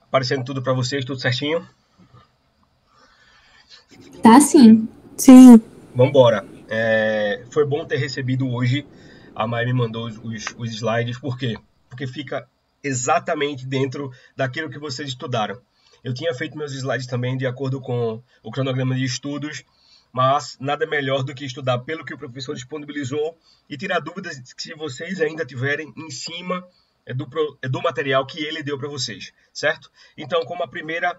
Aparecendo tudo para vocês, tudo certinho? Tá sim. Sim. Vamos embora. Foi bom ter recebido hoje. A Mai me mandou os slides. Por quê? Porque fica exatamente dentro daquilo que vocês estudaram. Eu tinha feito meus slides também de acordo com o cronograma de estudos, mas nada melhor do que estudar pelo que o professor disponibilizou e tirar dúvidas se vocês ainda tiverem em cima do material que ele deu para vocês, certo? Então, como a primeira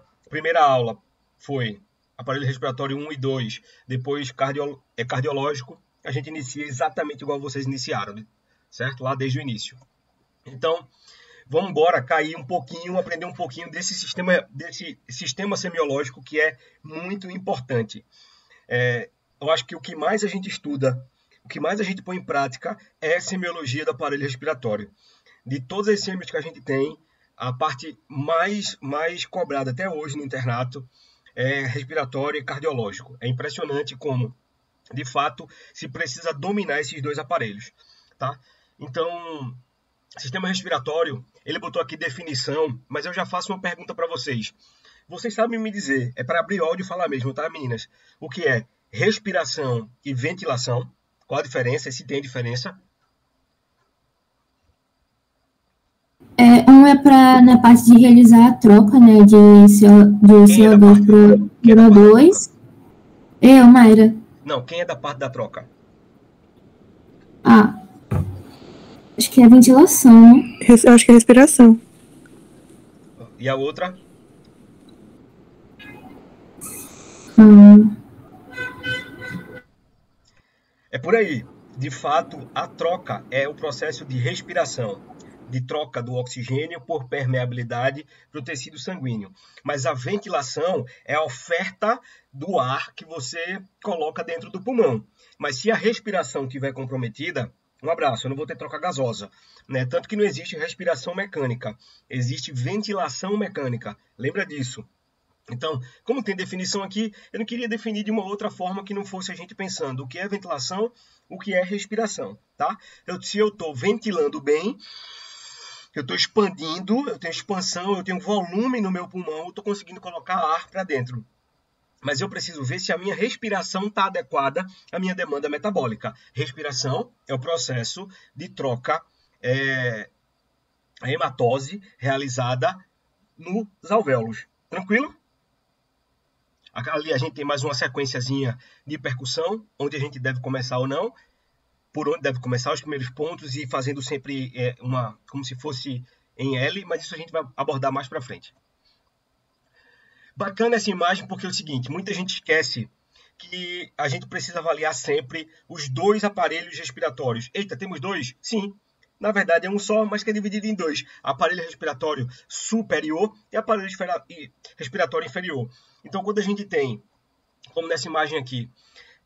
aula foi aparelho respiratório 1 e 2, depois cardiológico, a gente inicia exatamente igual vocês iniciaram, certo? Lá desde o início. Então, vamos embora cair um pouquinho, aprender um pouquinho desse sistema semiológico que é muito importante. Eu acho que o que mais a gente estuda, o que mais a gente põe em prática é a semiologia do aparelho respiratório. De todas as semios que a gente tem, a parte mais cobrada até hoje no internato é respiratório e cardiológico. É impressionante como, de fato, se precisa dominar esses dois aparelhos, tá? Então, sistema respiratório, ele botou aqui definição, mas eu já faço uma pergunta para vocês. Vocês sabem me dizer, é para abrir o áudio e falar mesmo, tá, meninas? O que é respiração e ventilação? Qual a diferença? Se tem diferença? Um é para na parte de realizar a troca, né, de CO2 para O2. Eu, Mayra. Não, quem é da parte da troca? Acho que é a ventilação, né? Eu acho que é respiração. E a outra? É por aí. De fato, a troca é o processo de respiração, de troca do oxigênio por permeabilidade para o tecido sanguíneo. Mas a ventilação é a oferta do ar que você coloca dentro do pulmão. Mas se a respiração estiver comprometida, um abraço, eu não vou ter troca gasosa, né? Tanto que não existe respiração mecânica, existe ventilação mecânica. Lembra disso? Então, como tem definição aqui, eu não queria definir de uma outra forma que não fosse a gente pensando o que é ventilação, o que é respiração, tá? Se eu estou ventilando bem, eu estou expandindo, eu tenho expansão, eu tenho volume no meu pulmão, eu estou conseguindo colocar ar para dentro. Mas eu preciso ver se a minha respiração está adequada à minha demanda metabólica. Respiração é o processo de troca, a hematose realizada nos alvéolos. Tranquilo? Ali a gente tem mais uma sequenciazinha de percussão, onde a gente deve começar ou não, por onde deve começar os primeiros pontos e fazendo sempre como se fosse em L, mas isso a gente vai abordar mais para frente. Bacana essa imagem porque é o seguinte, muita gente esquece que a gente precisa avaliar sempre os dois aparelhos respiratórios. Eita, temos dois? Sim. Na verdade é um só, mas que é dividido em dois. Aparelho respiratório superior e aparelho respiratório inferior. Então, quando a gente tem, como nessa imagem aqui,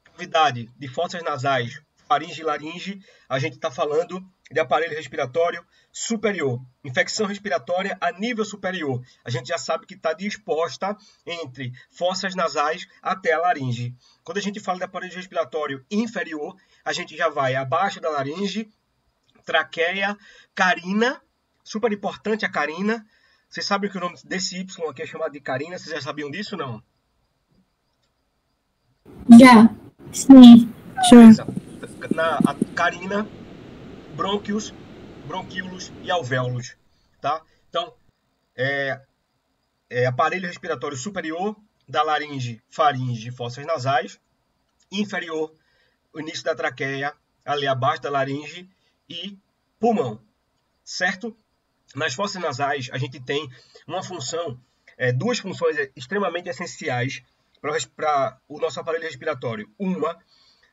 cavidade de fossas nasais, faringe e laringe, a gente está falando de aparelho respiratório superior. Infecção respiratória a nível superior. A gente já sabe que está disposta entre fossas nasais até a laringe. Quando a gente fala de aparelho respiratório inferior, a gente já vai abaixo da laringe, traqueia, carina, super importante a carina. Vocês sabem que o nome desse Y aqui é chamado de carina? Vocês já sabiam disso, não? Já. Sim. Beleza. A carina, brônquios, bronquíolos e alvéolos, tá? Então, aparelho respiratório superior, da laringe, faringe e fossas nasais, inferior, o início da traqueia, ali abaixo da laringe e pulmão, certo? Nas fossas nasais, a gente tem uma função, duas funções extremamente essenciais para o nosso aparelho respiratório. Uma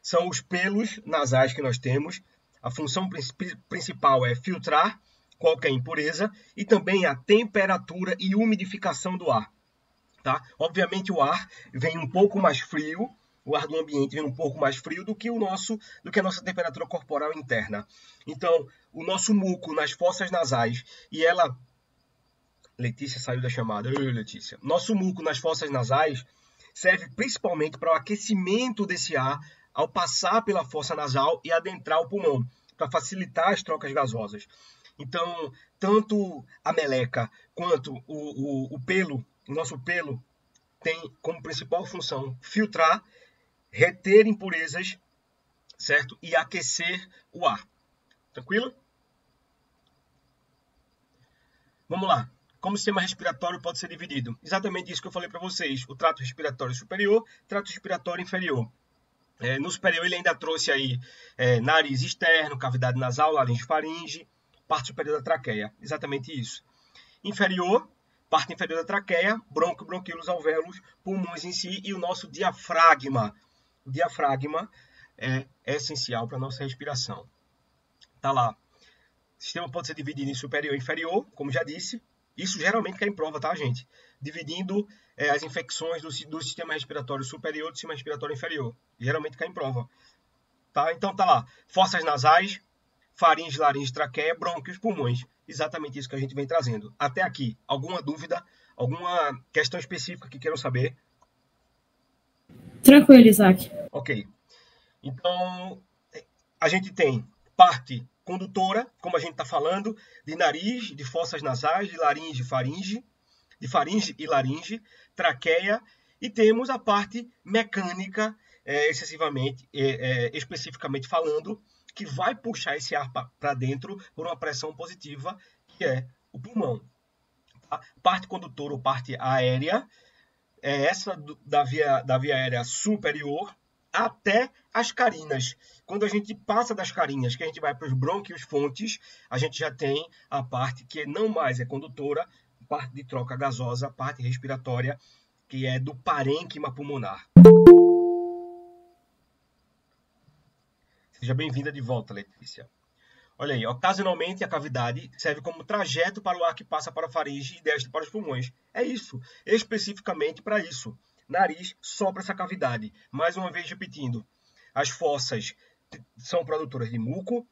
são os pelos nasais que nós temos. A função principal é filtrar qualquer impureza e também a temperatura e umidificação do ar. Tá? Obviamente o ar vem um pouco mais frio, o ar do ambiente vem um pouco mais frio do que a nossa temperatura corporal interna. Então, o nosso muco nas fossas nasais, e ela... Letícia saiu da chamada. Letícia. Nosso muco nas fossas nasais serve principalmente para o aquecimento desse ar ao passar pela fossa nasal e adentrar o pulmão, para facilitar as trocas gasosas. Então, tanto a meleca quanto o pelo, o nosso pelo, tem como principal função filtrar, reter impurezas, certo? E aquecer o ar. Tranquilo? Vamos lá. Como o sistema respiratório pode ser dividido? Exatamente isso que eu falei para vocês. O trato respiratório superior, trato respiratório inferior. No superior ele ainda trouxe aí nariz externo, cavidade nasal, laringe, faringe, parte superior da traqueia. Exatamente isso. Inferior, parte inferior da traqueia, brônquio, bronquíolos, alvéolos, pulmões em si e o nosso diafragma. O diafragma é essencial para a nossa respiração. Tá lá. O sistema pode ser dividido em superior e inferior, como já disse. Isso geralmente cai em prova, tá, gente? Dividindo as infecções do sistema respiratório superior do sistema respiratório inferior. Geralmente cai em prova. Tá? Então tá lá. Fossas nasais, faringe, laringe, traqueia, brônquios, pulmões. Exatamente isso que a gente vem trazendo. Até aqui, alguma dúvida? Alguma questão específica que queiram saber? Tranquilo, Isaac. Ok. Então, a gente tem parte condutora, como a gente está falando, de nariz, de fossas nasais, de laringe, faringe, de faringe e laringe, traqueia, e temos a parte mecânica, especificamente falando, que vai puxar esse ar para dentro por uma pressão positiva, que é o pulmão. A parte condutora ou parte aérea é essa da via aérea superior até as carinas. Quando a gente passa das carinas, que a gente vai para os brônquios fontes, a gente já tem a parte que não mais é condutora, parte de troca gasosa, parte respiratória, que é do parênquima pulmonar. Seja bem-vinda de volta, Letícia. Olha aí, ocasionalmente a cavidade serve como trajeto para o ar que passa para a faringe e desce para os pulmões. É isso, especificamente para isso. Nariz só para essa cavidade. Mais uma vez repetindo, as fossas são produtoras de muco.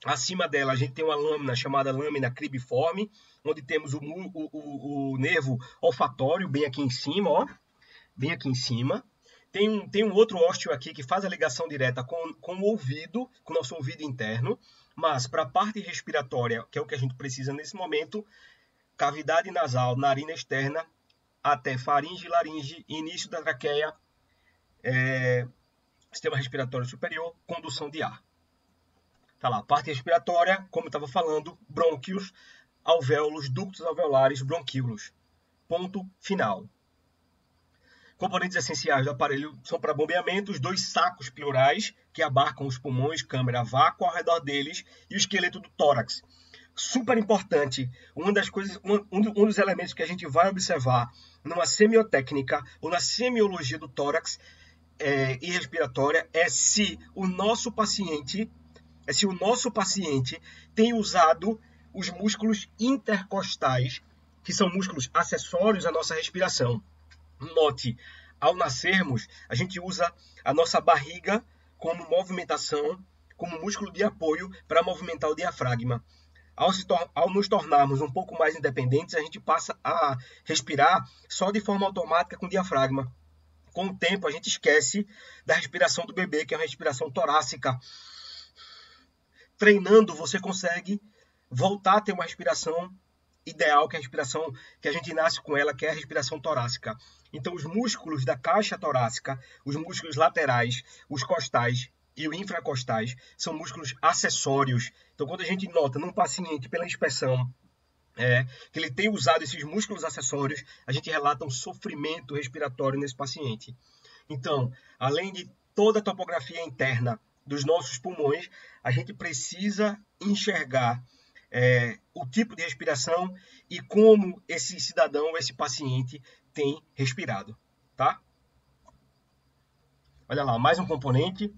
Acima dela a gente tem uma lâmina chamada lâmina cribiforme, onde temos o nervo olfatório bem aqui em cima, ó. Bem aqui em cima. Tem um outro ósteo aqui que faz a ligação direta com o ouvido, com o nosso ouvido interno. Mas para a parte respiratória, que é o que a gente precisa nesse momento, cavidade nasal, narina externa, até faringe, laringe, início da traqueia, sistema respiratório superior, condução de ar. Tá lá, parte respiratória, como eu estava falando, brônquios, alvéolos, ductos alveolares, bronquíolos. Ponto final. Componentes essenciais do aparelho são para bombeamento os dois sacos pleurais que abarcam os pulmões, câmara a vácuo ao redor deles e o esqueleto do tórax. Super importante, um dos elementos que a gente vai observar numa semiotécnica ou na semiologia do tórax e respiratória é se o nosso paciente tem usado os músculos intercostais, que são músculos acessórios à nossa respiração. Note, ao nascermos, a gente usa a nossa barriga como movimentação, como músculo de apoio para movimentar o diafragma. Ao nos tornarmos um pouco mais independentes, a gente passa a respirar só de forma automática com o diafragma. Com o tempo, a gente esquece da respiração do bebê, que é uma respiração torácica. Treinando, você consegue voltar a ter uma respiração ideal, que é a respiração que a gente nasce com ela, que é a respiração torácica. Então, os músculos da caixa torácica, os músculos laterais, os costais e os infracostais são músculos acessórios. Então, quando a gente nota num paciente, pela inspeção, que ele tem usado esses músculos acessórios, a gente relata um sofrimento respiratório nesse paciente. Então, além de toda a topografia interna dos nossos pulmões, a gente precisa enxergar o tipo de respiração e como esse cidadão, esse paciente tem respirado, tá? Olha lá, mais um componente.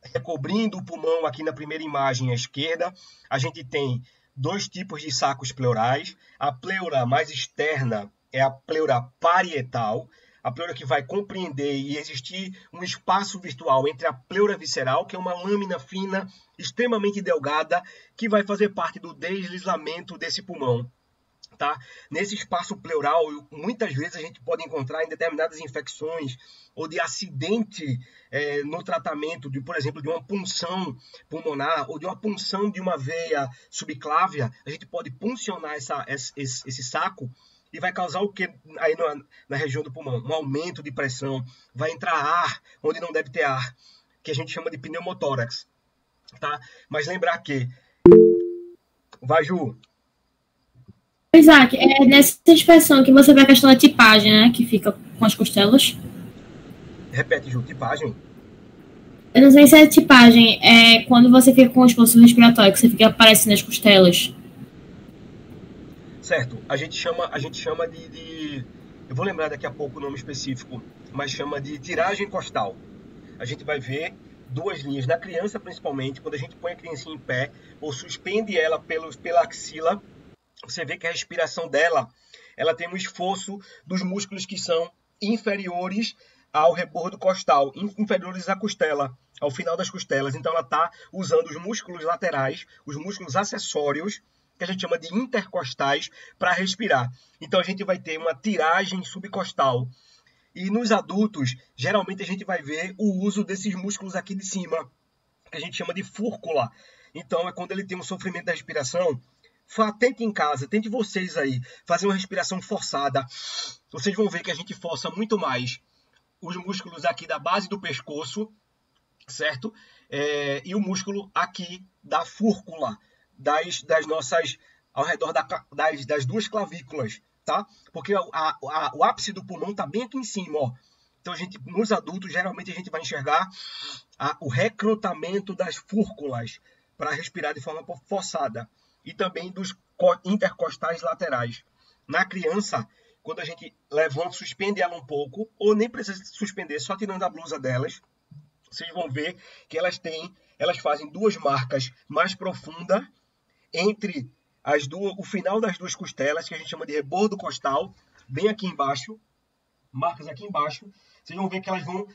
Recobrindo o pulmão aqui na primeira imagem à esquerda, a gente tem dois tipos de sacos pleurais. A pleura mais externa é a pleura parietal, a pleura que vai compreender e existir um espaço virtual entre a pleura visceral, que é uma lâmina fina, extremamente delgada, que vai fazer parte do deslizamento desse pulmão. Tá? Nesse espaço pleural, muitas vezes a gente pode encontrar em determinadas infecções ou de acidente no tratamento, por exemplo, de uma punção pulmonar ou de uma punção de uma veia subclávia, a gente pode puncionar esse saco e vai causar o que aí na região do pulmão? Um aumento de pressão, vai entrar ar onde não deve ter ar, que a gente chama de pneumotórax. Tá? Mas lembrar que... Vai, Ju. Isaac, é nessa inspeção que você vê a questão da tipagem, né? Que fica com as costelas. Repete, Ju, tipagem? Eu não sei se a tipagem é quando você fica com o esforço respiratório, que você fica aparecendo nas costelas. Certo. A gente chama de... Eu vou lembrar daqui a pouco o nome específico, mas chama de tiragem costal. A gente vai ver duas linhas. Na criança, principalmente, quando a gente põe a criancinha em pé ou suspende ela pela axila, você vê que a respiração dela, ela tem um esforço dos músculos que são inferiores ao rebordo costal, inferiores à costela, ao final das costelas. Então, ela está usando os músculos laterais, os músculos acessórios, que a gente chama de intercostais, para respirar. Então, a gente vai ter uma tiragem subcostal. E nos adultos, geralmente a gente vai ver o uso desses músculos aqui de cima, que a gente chama de fúrcula. Então, é quando ele tem um sofrimento da respiração. Tente em casa, tente vocês aí, fazer uma respiração forçada. Vocês vão ver que a gente força muito mais os músculos aqui da base do pescoço, certo? E o músculo aqui da fúrcula, das nossas, ao redor das duas clavículas, tá? Porque o ápice do pulmão está bem aqui em cima, ó. Então, nos adultos, geralmente a gente vai enxergar o recrutamento das fúrculas para respirar de forma forçada. E também dos intercostais laterais. Na criança, quando a gente levanta, suspende ela um pouco, ou nem precisa suspender, só tirando a blusa delas, vocês vão ver que elas fazem duas marcas mais profundas entre o final das duas costelas, que a gente chama de rebordo costal, bem aqui embaixo, marcas aqui embaixo. Vocês vão ver que elas vão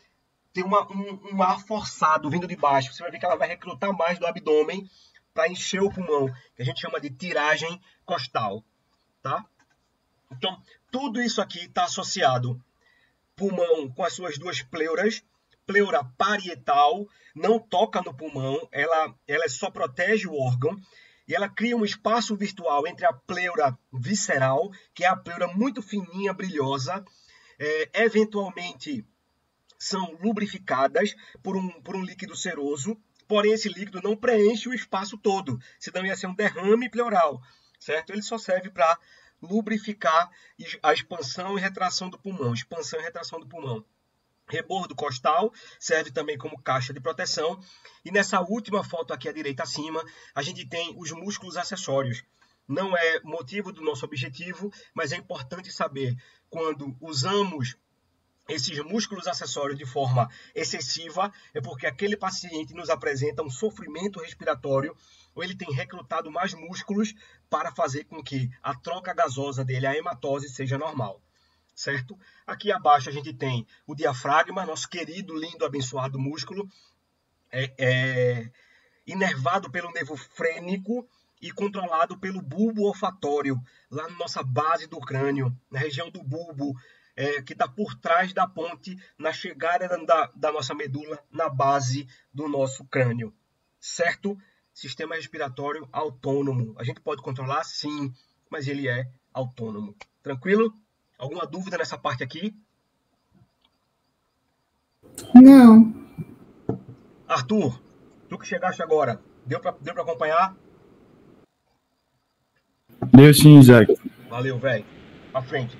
ter um ar forçado vindo de baixo. Você vai ver que ela vai recrutar mais do abdômen para encher o pulmão, que a gente chama de tiragem costal, tá? Então, tudo isso aqui está associado. Pulmão com as suas duas pleuras, pleura parietal, não toca no pulmão, ela só protege o órgão, e ela cria um espaço virtual entre a pleura visceral, que é a pleura muito fininha, brilhosa, eventualmente são lubrificadas por um líquido seroso, porém esse líquido não preenche o espaço todo, senão ia ser um derrame pleural, certo? Ele só serve para lubrificar a expansão e retração do pulmão, Rebordo costal serve também como caixa de proteção. E nessa última foto aqui à direita acima, a gente tem os músculos acessórios. Não é motivo do nosso objetivo, mas é importante saber quando usamos esses músculos acessórios de forma excessiva, é porque aquele paciente nos apresenta um sofrimento respiratório ou ele tem recrutado mais músculos para fazer com que a troca gasosa dele, a hematose, seja normal, certo? Aqui abaixo a gente tem o diafragma, nosso querido, lindo, abençoado músculo, inervado pelo nervo frênico e controlado pelo bulbo olfatório, lá na nossa base do crânio, na região do bulbo, que está por trás da ponte, na chegada da nossa medula, na base do nosso crânio, certo? Sistema respiratório autônomo. A gente pode controlar? Sim, mas ele é autônomo. Tranquilo? Alguma dúvida nessa parte aqui? Não. Arthur, tu que chegaste agora, deu para acompanhar? Deu sim, Isaac. Valeu, velho. Pra frente.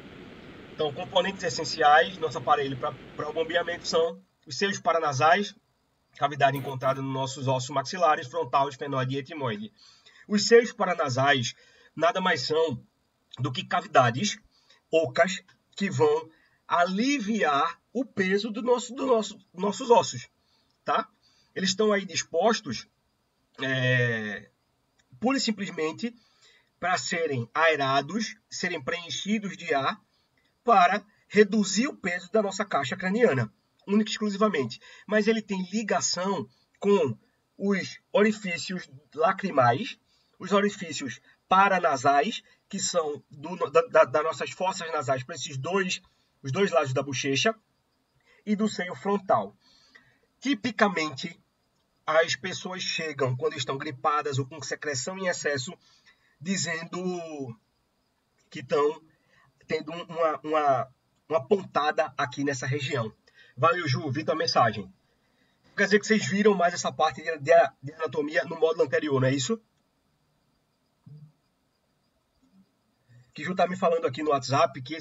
Então, componentes essenciais do nosso aparelho para o bombeamento são os seios paranasais, cavidade encontrada nos nossos ossos maxilares, frontal, esfenoide e etimoide. Os seios paranasais nada mais são do que cavidades ocas que vão aliviar o peso dos nossos ossos, tá? Eles estão aí dispostos, pura e simplesmente, para serem aerados, serem preenchidos de ar, para reduzir o peso da nossa caixa craniana, única e exclusivamente. Mas ele tem ligação com os orifícios lacrimais, os orifícios paranasais, que são das nossas fossas nasais para os dois lados da bochecha e do seio frontal. Tipicamente, as pessoas chegam quando estão gripadas ou com secreção em excesso, dizendo que estão tendo uma pontada aqui nessa região. Valeu, Ju, vi tua mensagem. Quer dizer que vocês viram mais essa parte de anatomia no módulo anterior, não é isso? Que Ju está me falando aqui no WhatsApp que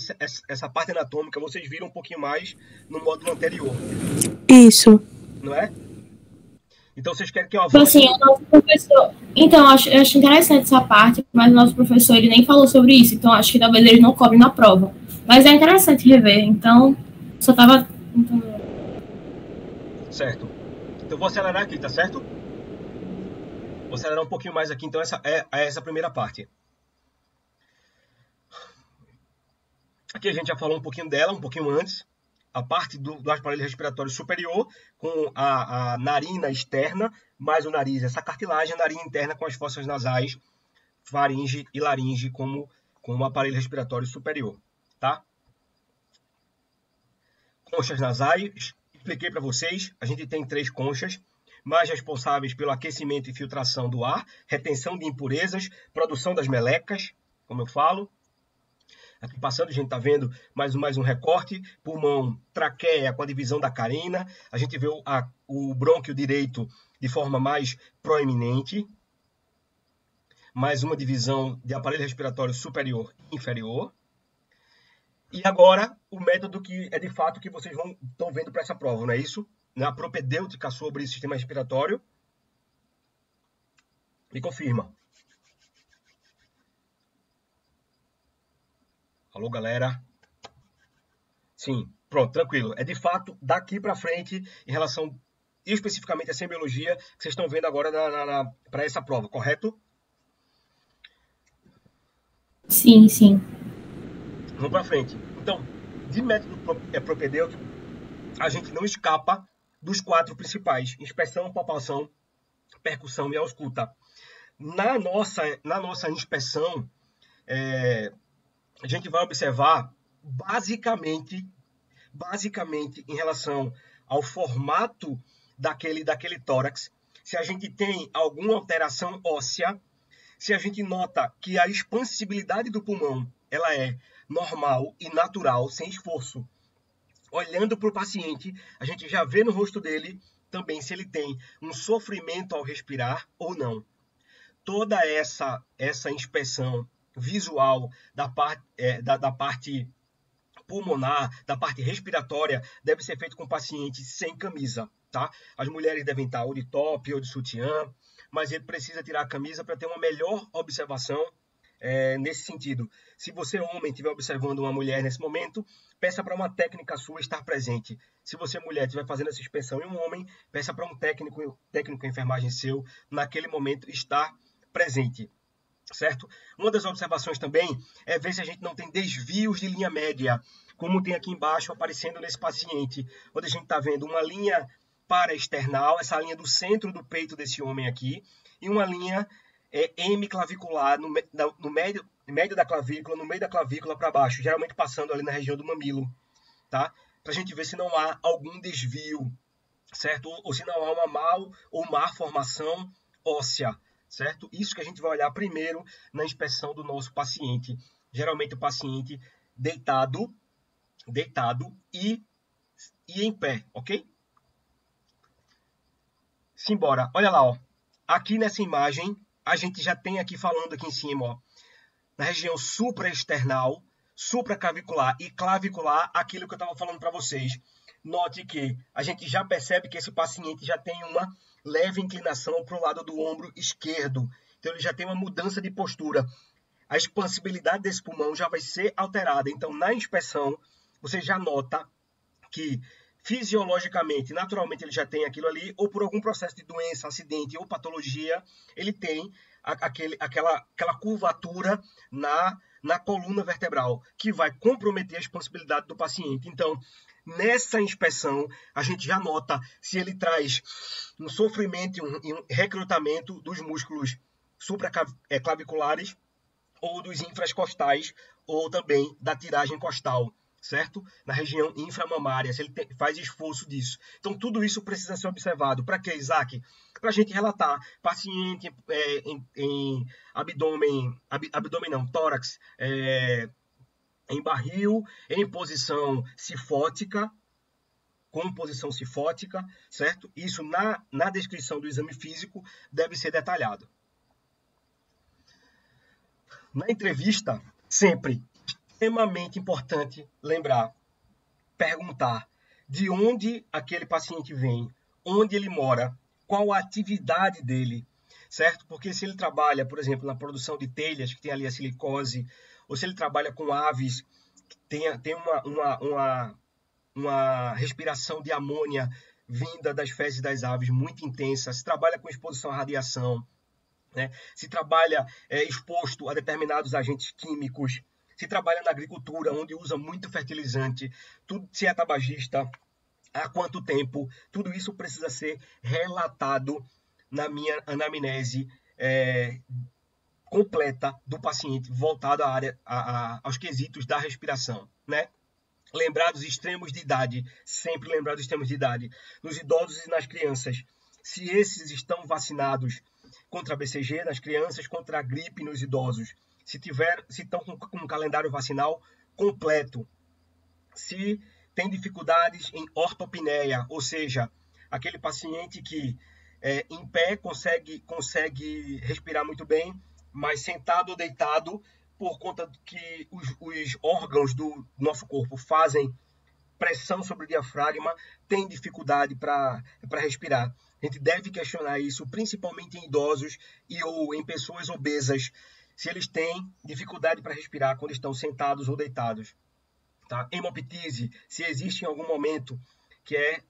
essa parte anatômica vocês viram um pouquinho mais no módulo anterior. Isso. Não é? Então vocês querem que eu avance? Assim, o nosso professor... Então, eu acho interessante essa parte, mas o nosso professor ele nem falou sobre isso, então acho que talvez eles não cobrem na prova. Mas é interessante rever, então só tava... Certo. Então vou acelerar aqui, tá certo? Vou acelerar um pouquinho mais aqui, então essa é essa primeira parte. Aqui a gente já falou um pouquinho dela, um pouquinho antes. A parte do aparelho respiratório superior, com a narina externa, mais o nariz, essa cartilagem, a narina interna com as fossas nasais, faringe e laringe como o aparelho respiratório superior, tá? Conchas nasais, expliquei para vocês, a gente tem 3 conchas, mais responsáveis pelo aquecimento e filtração do ar, retenção de impurezas, produção das melecas, como eu falo. Aqui passando, a gente está vendo mais um recorte. Pulmão, traqueia com a divisão da carina. A gente vê o brônquio direito de forma mais proeminente. Mais uma divisão de aparelho respiratório superior e inferior. E agora, o método que é de fato que vocês estão vendo para essa prova, não é isso? Na propedêutica sobre o sistema respiratório. Me confirma. Alô, galera? Sim, pronto, tranquilo. É de fato daqui para frente, em relação especificamente à semiologia, que vocês estão vendo agora para essa prova, correto? Sim, sim. Vamos para frente. Então, de método propedêutico, a gente não escapa dos 4 principais: inspeção, palpação, percussão e ausculta. Na nossa inspeção, a gente vai observar basicamente em relação ao formato daquele tórax, se a gente tem alguma alteração óssea, se a gente nota que a expansibilidade do pulmão ela é normal e natural, sem esforço. Olhando para o paciente, a gente já vê no rosto dele também se ele tem um sofrimento ao respirar ou não. Toda essa inspeção visual da parte pulmonar, da parte respiratória, deve ser feito com o paciente sem camisa, tá? As mulheres devem estar ou de top ou de sutiã, mas ele precisa tirar a camisa para ter uma melhor observação nesse sentido. Se você, homem, estiver observando uma mulher nesse momento, peça para uma técnica sua estar presente. Se você, mulher, estiver fazendo essa inspeção em um homem, peça para um técnico de enfermagem seu, naquele momento, estar presente. Certo? Uma das observações também é ver se a gente não tem desvios de linha média, como tem aqui embaixo aparecendo nesse paciente, onde a gente está vendo uma linha paraesternal, essa linha do centro do peito desse homem aqui, e uma linha hemiclavicular no médio da clavícula, no meio da clavícula para baixo, geralmente passando ali na região do mamilo, tá? Para a gente ver se não há algum desvio, certo? Ou se não há uma má formação óssea. Certo? Isso que a gente vai olhar primeiro na inspeção do nosso paciente. Geralmente o paciente deitado e em pé, ok? Simbora. Olha lá, ó. Aqui nessa imagem, a gente já tem aqui falando aqui em cima, ó, na região supraesternal, supraclavicular e clavicular, aquilo que eu estava falando para vocês. Note que a gente já percebe que esse paciente já tem uma leve inclinação para o lado do ombro esquerdo. Então, ele já tem uma mudança de postura. A expansibilidade desse pulmão já vai ser alterada. Então, na inspeção, você já nota que fisiologicamente, naturalmente, ele já tem aquilo ali, ou por algum processo de doença, acidente ou patologia, ele tem aquela curvatura na coluna vertebral, que vai comprometer a expansibilidade do paciente. Então, nessa inspeção, a gente já nota se ele traz um sofrimento e um recrutamento dos músculos supraclaviculares ou dos infracostais, ou também da tiragem costal, certo? Na região inframamária, se ele faz esforço disso. Então, tudo isso precisa ser observado. Para quê, Isaac? Para a gente relatar paciente em abdômen não, tórax, em barril, em posição cifótica, com posição cifótica, certo? Isso na descrição do exame físico deve ser detalhado. Na entrevista, sempre extremamente importante lembrar, perguntar de onde aquele paciente vem, onde ele mora, qual a atividade dele, certo? Porque se ele trabalha, por exemplo, na produção de telhas, que tem ali a silicose, ou se ele trabalha com aves, que tem uma respiração de amônia vinda das fezes das aves muito intensa, se trabalha com exposição à radiação, né? Se trabalha exposto a determinados agentes químicos, se trabalha na agricultura, onde usa muito fertilizante, tudo, se é tabagista, há quanto tempo, tudo isso precisa ser relatado na minha anamnese completa do paciente, voltado à área, aos quesitos da respiração, né? Lembrar dos extremos de idade, sempre lembrar dos extremos de idade, nos idosos e nas crianças. Se esses estão vacinados contra a BCG nas crianças, contra a gripe nos idosos, se estão com um calendário vacinal completo, se tem dificuldades em ortopneia, ou seja, aquele paciente que em pé consegue respirar muito bem, mas sentado ou deitado, por conta que os órgãos do nosso corpo fazem pressão sobre o diafragma, tem dificuldade para respirar. A gente deve questionar isso, principalmente em idosos ou em pessoas obesas, se eles têm dificuldade para respirar quando estão sentados ou deitados. Tá? Hemoptise, se existe em algum momento, que é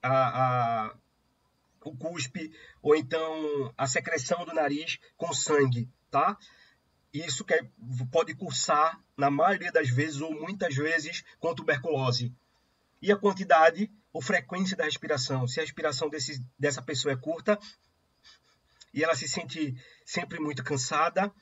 o cuspe, ou então a secreção do nariz com sangue, tá? Isso pode cursar, na maioria das vezes, ou muitas vezes, com tuberculose. E a quantidade ou frequência da respiração. Se a respiração dessa pessoa é curta e ela se sente sempre muito cansada,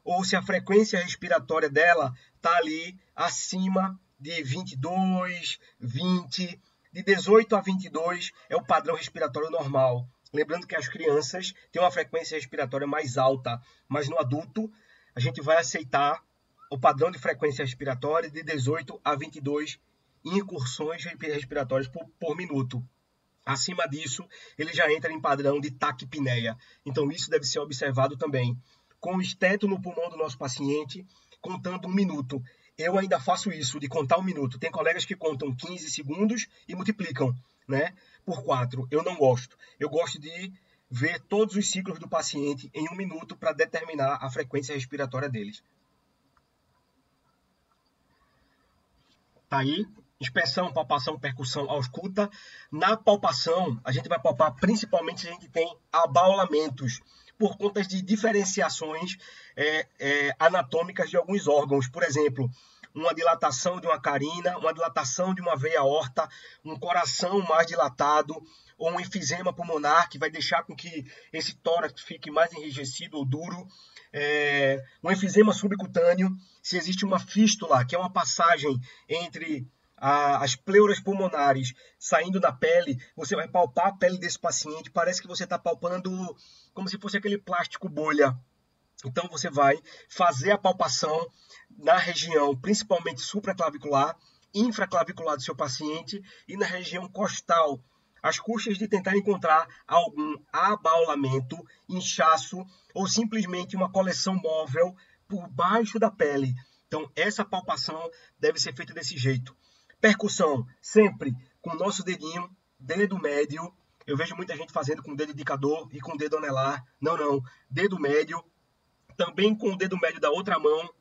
ou se a frequência respiratória dela está ali acima de 22, 20, de 18 a 22 é o padrão respiratório normal. Lembrando que as crianças têm uma frequência respiratória mais alta, mas no adulto a gente vai aceitar o padrão de frequência respiratória de 18 a 22 incursões respiratórias por minuto. Acima disso, ele já entra em padrão de taquipneia. Então, isso deve ser observado também. Com o esteto no pulmão do nosso paciente, contando 1 minuto. Eu ainda faço isso, de contar 1 minuto. Tem colegas que contam 15 segundos e multiplicam, né, por 4. Eu não gosto. Eu gosto de ver todos os ciclos do paciente em 1 minuto para determinar a frequência respiratória deles. Tá aí. Inspeção, palpação, percussão, ausculta. Na palpação, a gente vai palpar principalmente se a gente tem abaulamentos, por conta de diferenciações anatômicas de alguns órgãos. Por exemplo, uma dilatação de uma carina, uma dilatação de uma veia aorta, um coração mais dilatado, ou um enfisema pulmonar, que vai deixar com que esse tórax fique mais enrijecido ou duro, um enfisema subcutâneo, se existe uma fístula, que é uma passagem entre as pleuras pulmonares saindo da pele, você vai palpar a pele desse paciente, parece que você está palpando como se fosse aquele plástico bolha. Então você vai fazer a palpação na região, principalmente supraclavicular, infraclavicular do seu paciente e na região costal, às custas de tentar encontrar algum abaulamento, inchaço ou simplesmente uma coleção móvel por baixo da pele. Então essa palpação deve ser feita desse jeito. Percussão, sempre com o nosso dedinho, dedo médio. Eu vejo muita gente fazendo com o dedo indicador e com o dedo anelar. Não. Dedo médio, também com o dedo médio da outra mão,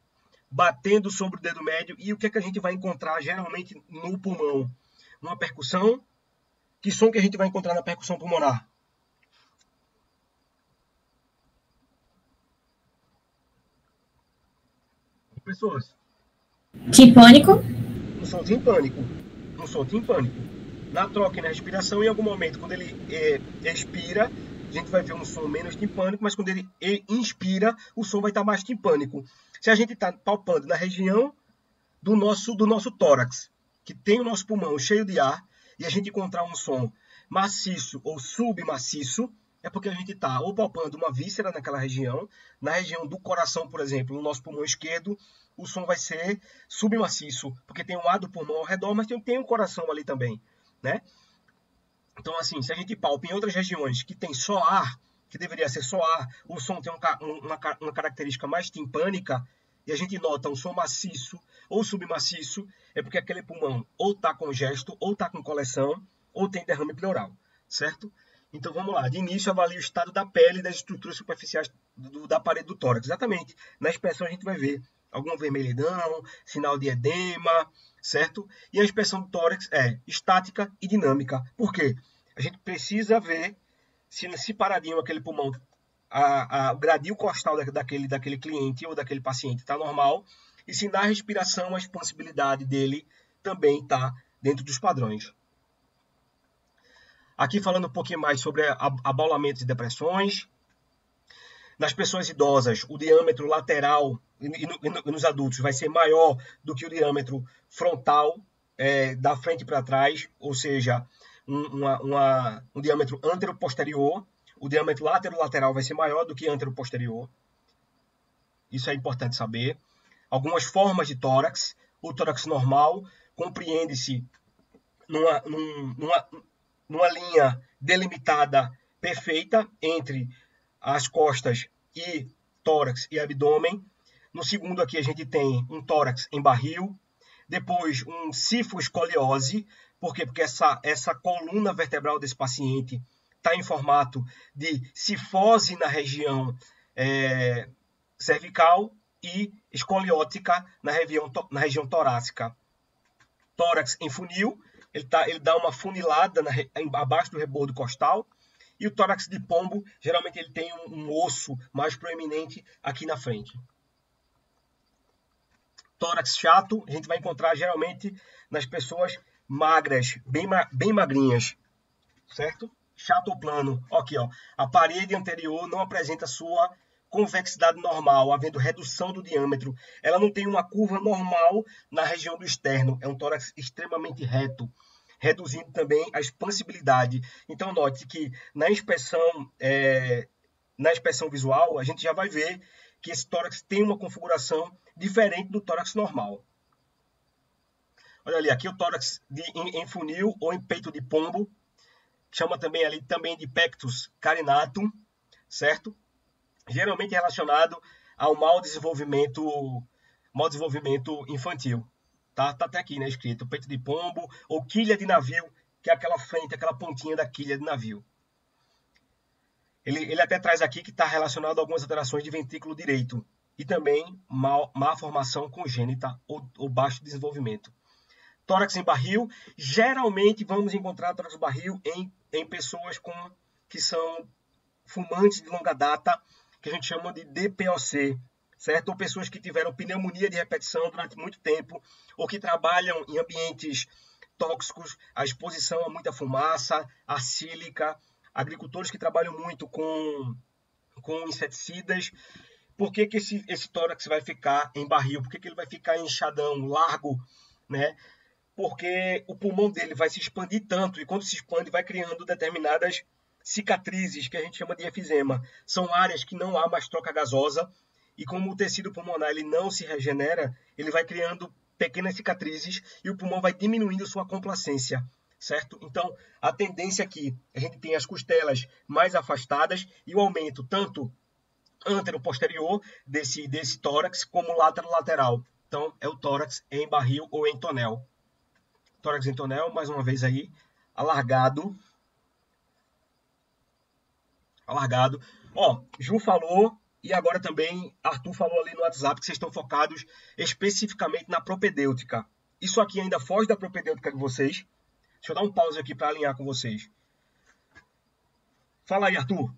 batendo sobre o dedo médio. E o que é que a gente vai encontrar geralmente no pulmão? Uma percussão. Que som que a gente vai encontrar na percussão pulmonar? Pessoas. Timpânico. Um som timpânico. Na troca e na respiração, em algum momento, quando ele expira, a gente vai ver um som menos timpânico, mas quando ele inspira, o som vai estar mais timpânico. Se a gente está palpando na região do nosso tórax, que tem o nosso pulmão cheio de ar, e a gente encontrar um som maciço ou submaciço, é porque a gente está ou palpando uma víscera naquela região. Na região do coração, por exemplo, no nosso pulmão esquerdo, o som vai ser submaciço, porque tem um ar do pulmão ao redor, mas tem um coração ali também, né? Então, assim, se a gente palpa em outras regiões que tem só ar, que deveria ser só ar, o som tem uma característica mais timpânica, e a gente nota um som maciço ou submaciço, é porque aquele pulmão ou está congesto, ou está com coleção, ou tem derrame pleural, certo? Então, vamos lá. De início, avalie o estado da pele e das estruturas superficiais da parede do tórax. Exatamente. Na inspeção, a gente vai ver alguma vermelhidão, sinal de edema, certo? E a inspeção do tórax é estática e dinâmica. Por quê? A gente precisa ver se paradinho aquele pulmão, o gradil costal daquele cliente ou daquele paciente está normal, e se na respiração a expansibilidade dele também está dentro dos padrões. Aqui falando um pouquinho mais sobre abaulamentos e depressões. Nas pessoas idosas, o diâmetro lateral e nos adultos vai ser maior do que o diâmetro frontal, da frente para trás, ou seja, um diâmetro antero-posterior. O diâmetro lateral vai ser maior do que antero-posterior. Isso é importante saber. Algumas formas de tórax. O tórax normal compreende-se numa linha delimitada perfeita entre as costas e tórax e abdômen. No segundo aqui a gente tem um tórax em barril. Depois um cifoescoliose. Por quê? Porque essa coluna vertebral desse paciente está em formato de cifose na região cervical e escoliótica na região torácica. Tórax em funil, ele dá uma funilada abaixo do rebordo costal. E o tórax de pombo, geralmente ele tem um osso mais proeminente aqui na frente. Tórax chato, a gente vai encontrar geralmente nas pessoas magras, bem magrinhas, certo? Chato ou plano. Aqui, ó, a parede anterior não apresenta sua convexidade normal, havendo redução do diâmetro. Ela não tem uma curva normal na região do externo. É um tórax extremamente reto, reduzindo também a expansibilidade. Então, note que na inspeção visual, a gente já vai ver que esse tórax tem uma configuração diferente do tórax normal. Olha ali, aqui o tórax em funil ou em peito de pombo, chama também ali de pectus carinatum, certo? Geralmente relacionado ao mau desenvolvimento infantil. Tá até aqui, né, escrito peito de pombo ou quilha de navio, que é aquela frente, aquela pontinha da quilha de navio. Ele até traz aqui que está relacionado a algumas alterações de ventrículo direito e também má formação congênita ou baixo desenvolvimento. Tórax em barril, geralmente vamos encontrar tórax em barril em pessoas que são fumantes de longa data, que a gente chama de DPOC, certo? Ou pessoas que tiveram pneumonia de repetição durante muito tempo, ou que trabalham em ambientes tóxicos, a exposição a muita fumaça, a sílica, agricultores que trabalham muito com inseticidas. Por que esse tórax vai ficar em barril? Por que ele vai ficar inchadão, largo, né? Porque o pulmão dele vai se expandir tanto, e quando se expande vai criando determinadas cicatrizes, que a gente chama de efizema. São áreas que não há mais troca gasosa, e como o tecido pulmonar ele não se regenera, ele vai criando pequenas cicatrizes, e o pulmão vai diminuindo sua complacência, certo? Então, a tendência aqui, a gente tem as costelas mais afastadas, e o aumento tanto antero-posterior desse tórax, como lateral. Então, é o tórax em barril ou em tonel. Tórax em tonel, mais uma vez aí, alargado. Ó, Ju falou, e agora também Arthur falou ali no WhatsApp que vocês estão focados especificamente na propedêutica. Isso aqui ainda foge da propedêutica de vocês. Deixa eu dar um pause aqui para alinhar com vocês. Fala aí, Arthur.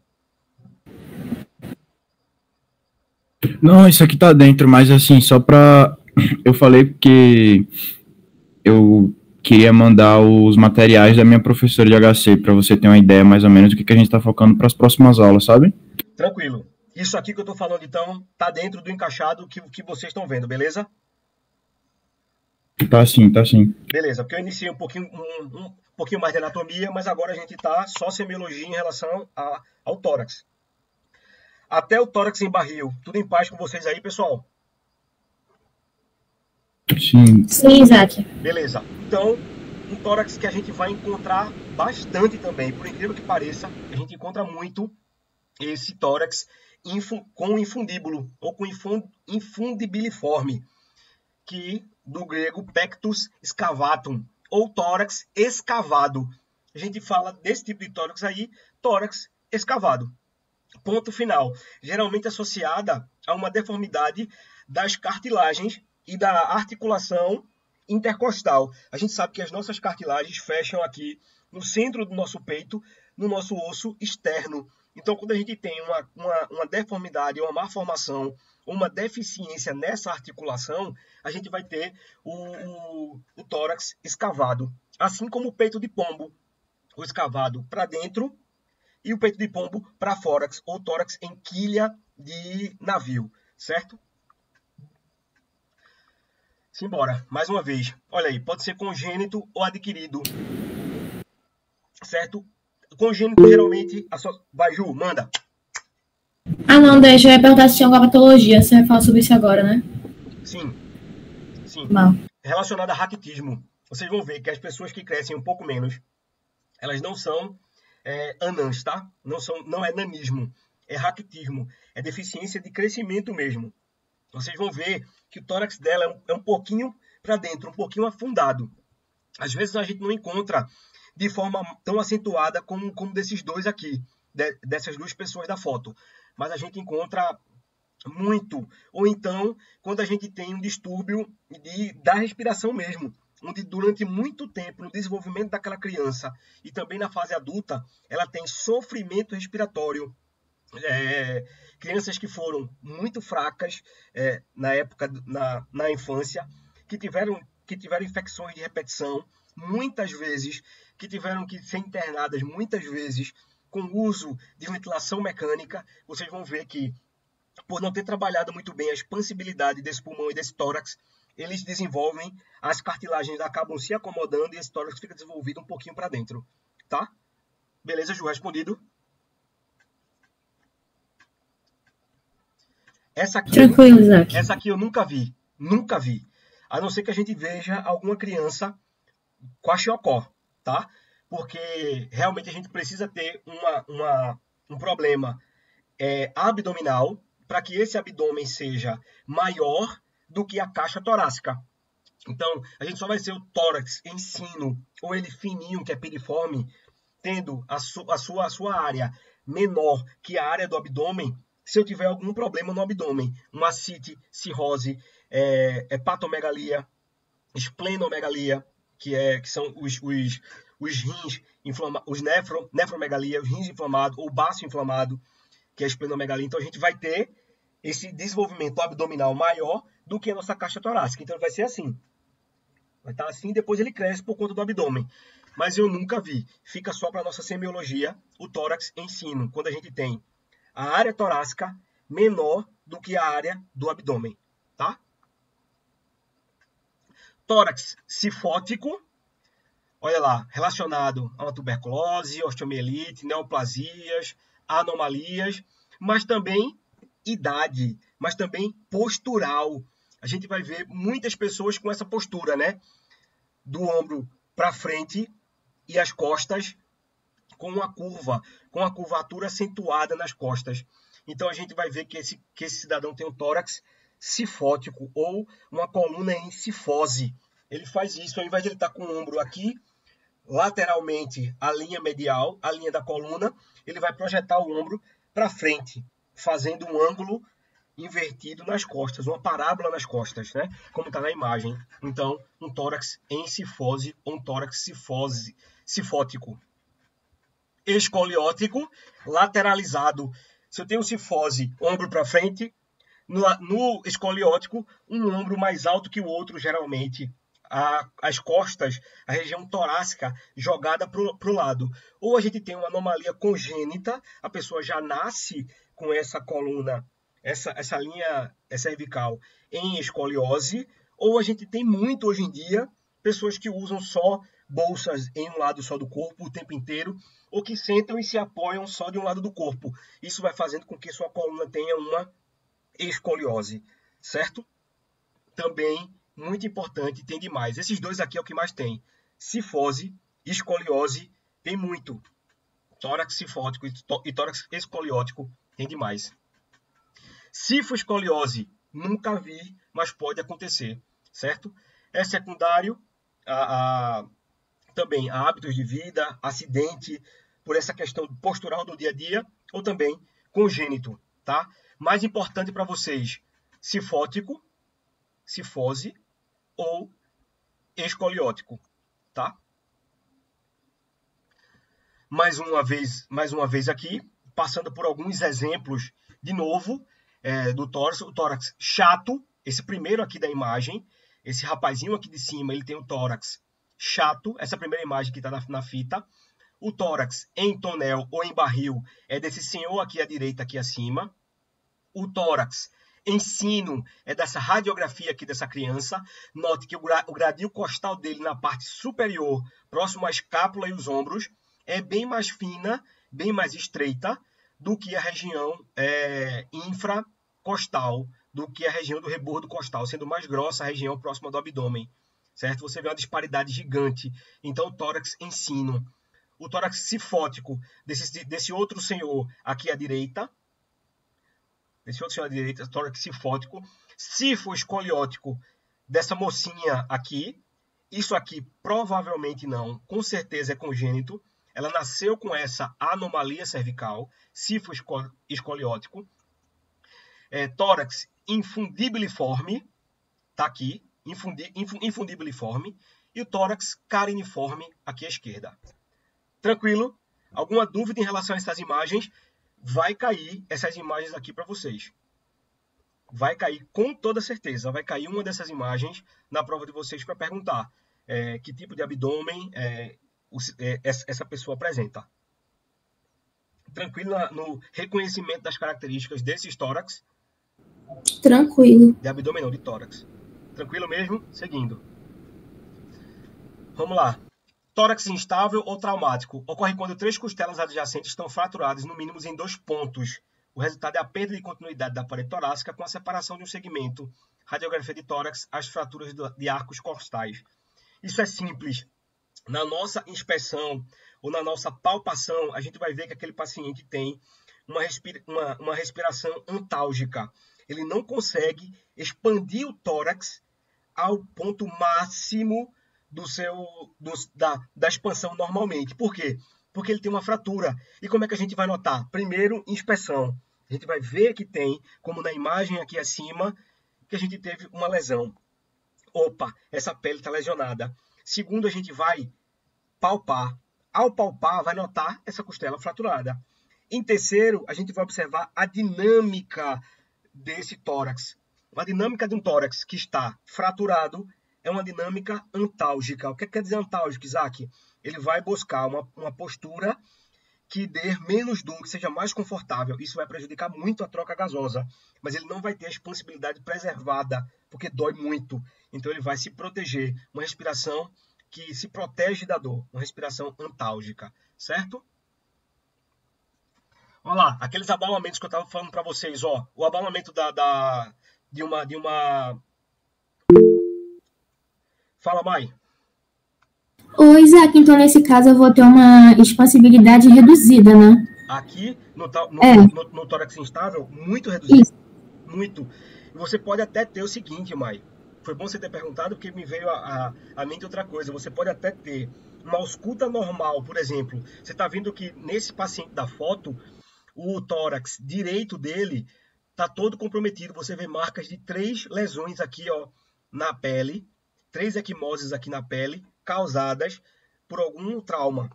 Não, isso aqui tá dentro, mas assim, só pra... Eu falei porque eu queria mandar os materiais da minha professora de HC para você ter uma ideia mais ou menos do que a gente está focando para as próximas aulas, sabe? Tranquilo. Isso aqui que eu estou falando, então, tá dentro do encaixado que vocês estão vendo, beleza? Tá sim, tá sim. Beleza, porque eu iniciei um pouquinho mais de anatomia, mas agora a gente tá só semiologia em relação ao tórax. Até o tórax em barril. Tudo em paz com vocês aí, pessoal? Sim. Sim, Isaac. Beleza. Então, um tórax que a gente vai encontrar bastante também. Por incrível que pareça, a gente encontra muito esse tórax com infundíbulo ou com infundibiliforme, que do grego pectus excavatum, ou tórax escavado. A gente fala desse tipo de tórax aí, tórax escavado. Ponto final. Geralmente associada a uma deformidade das cartilagens e da articulação intercostal. A gente sabe que as nossas cartilagens fecham aqui no centro do nosso peito, no nosso osso externo. Então, quando a gente tem uma deformidade, uma malformação, uma deficiência nessa articulação, a gente vai ter o tórax escavado. Assim como o peito de pombo, o escavado para dentro e o peito de pombo para fora, ou tórax em quilha de navio, certo? Simbora, mais uma vez. Olha aí, pode ser congênito ou adquirido, certo? Congênito geralmente... Vai, Ju, manda. Ah, não, deixa eu ia perguntar se tinha alguma patologia. Você vai falar sobre isso agora, né? Sim. Não. Relacionado a raquitismo. Vocês vão ver que as pessoas que crescem um pouco menos, elas não são anãs, tá? Não é nanismo, é raquitismo. É deficiência de crescimento mesmo. Vocês vão ver que o tórax dela é um pouquinho para dentro, um pouquinho afundado. Às vezes a gente não encontra de forma tão acentuada como desses dois aqui, dessas duas pessoas da foto. Mas a gente encontra muito. Ou então, quando a gente tem um distúrbio da respiração mesmo, onde durante muito tempo, no desenvolvimento daquela criança e também na fase adulta, ela tem sofrimento respiratório. Crianças que foram muito fracas na época, na infância, que tiveram infecções de repetição, muitas vezes, que tiveram que ser internadas muitas vezes com uso de ventilação mecânica. Vocês vão ver que, por não ter trabalhado muito bem a expansibilidade desse pulmão e desse tórax, eles desenvolvem, as cartilagens acabam se acomodando e esse tórax fica desenvolvido um pouquinho para dentro, tá? Beleza, Ju? Respondido? Tranquilo, Isaac. Essa aqui eu nunca vi. A não ser que a gente veja alguma criança com a Chiocó, tá? Porque realmente a gente precisa ter um problema abdominal para que esse abdômen seja maior do que a caixa torácica. Então, a gente só vai ser o tórax em sino, ou ele fininho, que é piriforme, tendo a sua área menor que a área do abdômen, se eu tiver algum problema no abdômen, uma ascite, cirrose, hepatomegalia, esplenomegalia, que são os rins inflamados, nefromegalia, os rins inflamados, ou baço inflamado, que é a esplenomegalia. Então, a gente vai ter esse desenvolvimento abdominal maior do que a nossa caixa torácica. Então, vai ser assim. Vai estar assim, depois ele cresce por conta do abdômen. Mas eu nunca vi. Fica só para a nossa semiologia, o tórax em sino, quando a gente tem a área torácica menor do que a área do abdômen, tá? Tórax cifótico, olha lá, relacionado a uma tuberculose, osteomielite, neoplasias, anomalias, mas também idade, mas também postural. A gente vai ver muitas pessoas com essa postura, né? Do ombro para frente e as costas com a curvatura acentuada nas costas. Então, a gente vai ver que esse cidadão tem um tórax cifótico ou uma coluna em cifose. Ele faz isso, ao invés de ele estar com o ombro aqui, lateralmente, a linha medial, a linha da coluna, ele vai projetar o ombro para frente, fazendo um ângulo invertido nas costas, uma parábola nas costas, né? Como está na imagem. Então, um tórax em cifose ou um tórax cifótico. Escoliótico, lateralizado. Se eu tenho cifose, ombro para frente, no escoliótico, um ombro mais alto que o outro, geralmente, as costas, a região torácica jogada para o lado. Ou a gente tem uma anomalia congênita, a pessoa já nasce com essa coluna, essa linha cervical em escoliose, ou a gente tem muito hoje em dia pessoas que usam só bolsas em um lado só do corpo o tempo inteiro, ou que sentam e se apoiam só de um lado do corpo. Isso vai fazendo com que sua coluna tenha uma escoliose, certo? Também, muito importante, tem demais. Esses dois aqui é o que mais tem. Cifose, escoliose, tem muito. Tórax cifótico e tórax escoliótico, tem demais. Cifoescoliose, nunca vi, mas pode acontecer, certo? É secundário também a hábitos de vida, acidente, por essa questão postural do dia a dia, ou também congênito, tá? Mais importante para vocês, cifótico, cifose ou escoliótico, tá? Mais uma vez aqui, passando por alguns exemplos de novo do tórax. O tórax chato, esse primeiro aqui da imagem, esse rapazinho aqui de cima, ele tem o tórax chato, essa primeira imagem que está na fita. O tórax em tonel ou em barril é desse senhor aqui à direita, aqui acima. O tórax em sino é dessa radiografia aqui dessa criança. Note que o gradil costal dele na parte superior, próximo à escápula e os ombros, é bem mais fina, bem mais estreita do que a região infracostal, do que a região do rebordo costal, sendo mais grossa a região próxima do abdômen, certo? Você vê uma disparidade gigante. Então, o tórax em sino. O tórax cifótico desse outro senhor aqui à direita, tórax cifótico. Cifoescoliótico dessa mocinha aqui. Isso aqui provavelmente não, com certeza é congênito. Ela nasceu com essa anomalia cervical, cifoescoliótico. Tórax infundibiliforme, tá aqui, infundibiliforme. E o tórax cariniforme aqui à esquerda. Tranquilo? Alguma dúvida em relação a essas imagens? Vai cair essas imagens aqui para vocês. Vai cair com toda certeza. Vai cair uma dessas imagens na prova de vocês para perguntar que tipo de abdômen essa pessoa apresenta. Tranquilo no reconhecimento das características desses tórax? Tranquilo. De abdômen não, de tórax. Tranquilo mesmo? Seguindo. Vamos lá. Tórax instável ou traumático. Ocorre quando 3 costelas adjacentes estão fraturadas no mínimo em 2 pontos. O resultado é a perda de continuidade da parede torácica com a separação de um segmento. Radiografia de tórax, as fraturas de arcos costais. Isso é simples. Na nossa inspeção ou na nossa palpação, a gente vai ver que aquele paciente tem uma respiração antálgica. Ele não consegue expandir o tórax ao ponto máximo da expansão normalmente. Por quê? Porque ele tem uma fratura. E como é que a gente vai notar? Primeiro, inspeção. A gente vai ver que tem, como na imagem aqui acima, que a gente teve uma lesão. Opa, essa pele está lesionada. Segundo, a gente vai palpar. Ao palpar, vai notar essa costela fraturada. Em terceiro, a gente vai observar a dinâmica desse tórax. A dinâmica de um tórax que está fraturado é uma dinâmica antálgica. O que quer dizer antálgico, Isaac? Ele vai buscar uma postura que dê menos dor, que seja mais confortável. Isso vai prejudicar muito a troca gasosa, mas ele não vai ter a expansibilidade preservada, porque dói muito. Então ele vai se proteger. Uma respiração que se protege da dor. Uma respiração antálgica, certo? Olha lá, aqueles abalamentos que eu estava falando para vocês. Ó, o abalamento de uma... Fala, Mai. Ô, Isaac, então nesse caso eu vou ter uma expansibilidade reduzida, né? Aqui, no tórax instável, muito reduzido. Isso. Muito. Você pode até ter o seguinte, Mai. Foi bom você ter perguntado, porque me veio à mente outra coisa. Você pode até ter uma ausculta normal, por exemplo. Você está vendo que nesse paciente da foto, o tórax direito dele está todo comprometido. Você vê marcas de 3 lesões aqui, ó, na pele. 3 equimoses aqui na pele, causadas por algum trauma.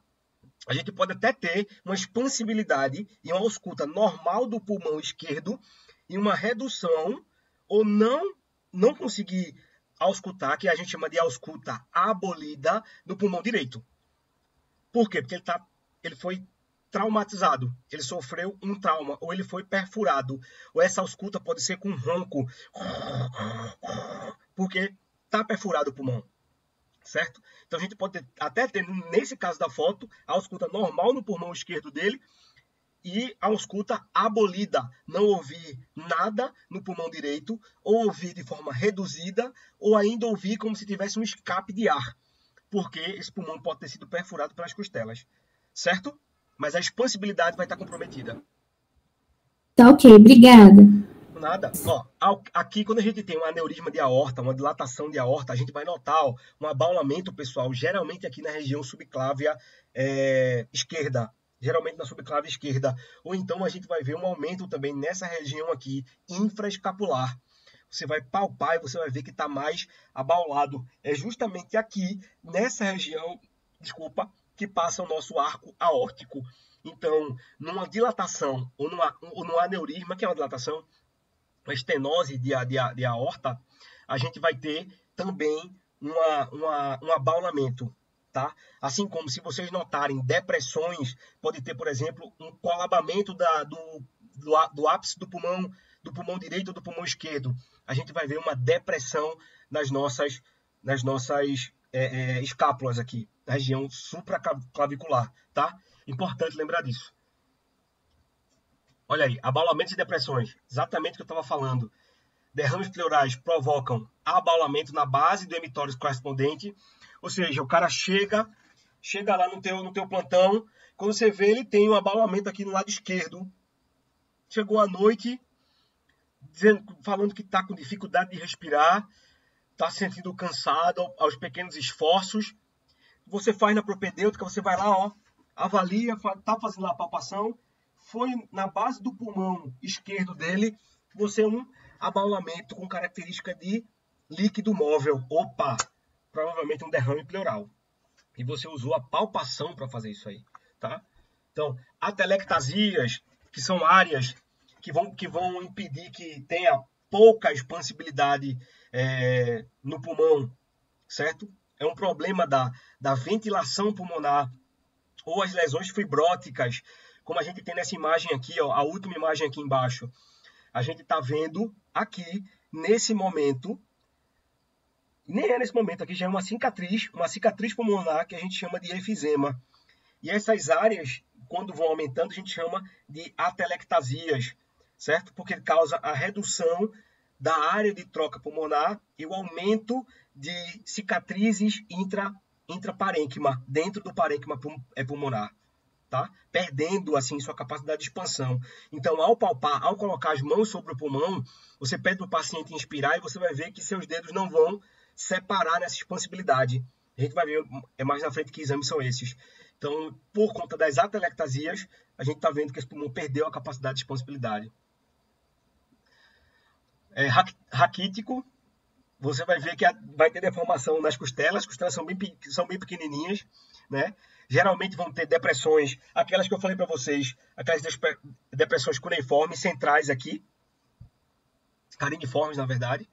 A gente pode até ter uma expansibilidade e uma ausculta normal do pulmão esquerdo e uma redução ou não conseguir auscultar, que a gente chama de ausculta abolida no pulmão direito. Por quê? Porque ele foi traumatizado, ele sofreu um trauma, ou ele foi perfurado, ou essa ausculta pode ser com ronco, porque está perfurado o pulmão, certo? Então a gente pode até ter, nesse caso da foto, a ausculta normal no pulmão esquerdo dele, e a ausculta abolida, não ouvir nada no pulmão direito, ou ouvir de forma reduzida, ou ainda ouvir como se tivesse um escape de ar, porque esse pulmão pode ter sido perfurado pelas costelas, certo? Mas a expansibilidade vai estar comprometida. Tá ok, obrigada. Nada. Ó, aqui, quando a gente tem um aneurisma de aorta, uma dilatação de aorta, a gente vai notar um abaulamento, pessoal, geralmente aqui na região subclávia esquerda. Geralmente na subclávia esquerda. Ou então a gente vai ver um aumento também nessa região aqui, infraescapular. Você vai palpar e você vai ver que está mais abaulado. É justamente aqui, nessa região, que passa o nosso arco aórtico. Então, numa dilatação ou num aneurisma, que é uma dilatação, uma estenose de aorta, a gente vai ter também um abaulamento, tá? Assim como, se vocês notarem depressões, pode ter, por exemplo, um colabamento do ápice do pulmão direito ou do pulmão esquerdo. A gente vai ver uma depressão nas nossas escápulas aqui, na região supraclavicular, tá? Importante lembrar disso. Olha aí, abaulamentos e depressões, exatamente o que eu estava falando. Derrames pleurais provocam abaulamento na base do hemitóris correspondente, ou seja, o cara chega lá no teu plantão, quando você vê, ele tem um abaulamento aqui no lado esquerdo. Chegou à noite, falando que está com dificuldade de respirar, está se sentindo cansado aos pequenos esforços. Você faz na propedêutica, você vai lá, ó, avalia, está fazendo lá a palpação, foi na base do pulmão esquerdo dele, você um abaulamento com característica de líquido móvel. Opa! Provavelmente um derrame pleural. E você usou a palpação para fazer isso aí, tá? Então, atelectasias, que são áreas que vão impedir que tenha pouca expansibilidade no pulmão, certo? É um problema da ventilação pulmonar, ou as lesões fibróticas, como a gente tem nessa imagem aqui, ó, a última imagem aqui embaixo. A gente está vendo aqui, nesse momento, nem é nesse momento, aqui já é uma cicatriz pulmonar que a gente chama de efizema. E essas áreas, quando vão aumentando, a gente chama de atelectasias, certo? Porque causa a redução da área de troca pulmonar e o aumento de cicatrizes intraparênquima, dentro do parênquima pulmonar, tá? Perdendo, assim, sua capacidade de expansão. Então, ao palpar, ao colocar as mãos sobre o pulmão, você pede para o paciente inspirar e você vai ver que seus dedos não vão separar nessa expansibilidade. A gente vai ver mais na frente que exames são esses. Então, por conta das atelectasias, a gente está vendo que esse pulmão perdeu a capacidade de expansibilidade. Raquítico, você vai ver que vai ter deformação nas costelas. As costelas são bem pequenininhas, né? Geralmente vão ter depressões, aquelas que eu falei para vocês, aquelas depressões cuneiformes centrais aqui, cariniformes, na verdade.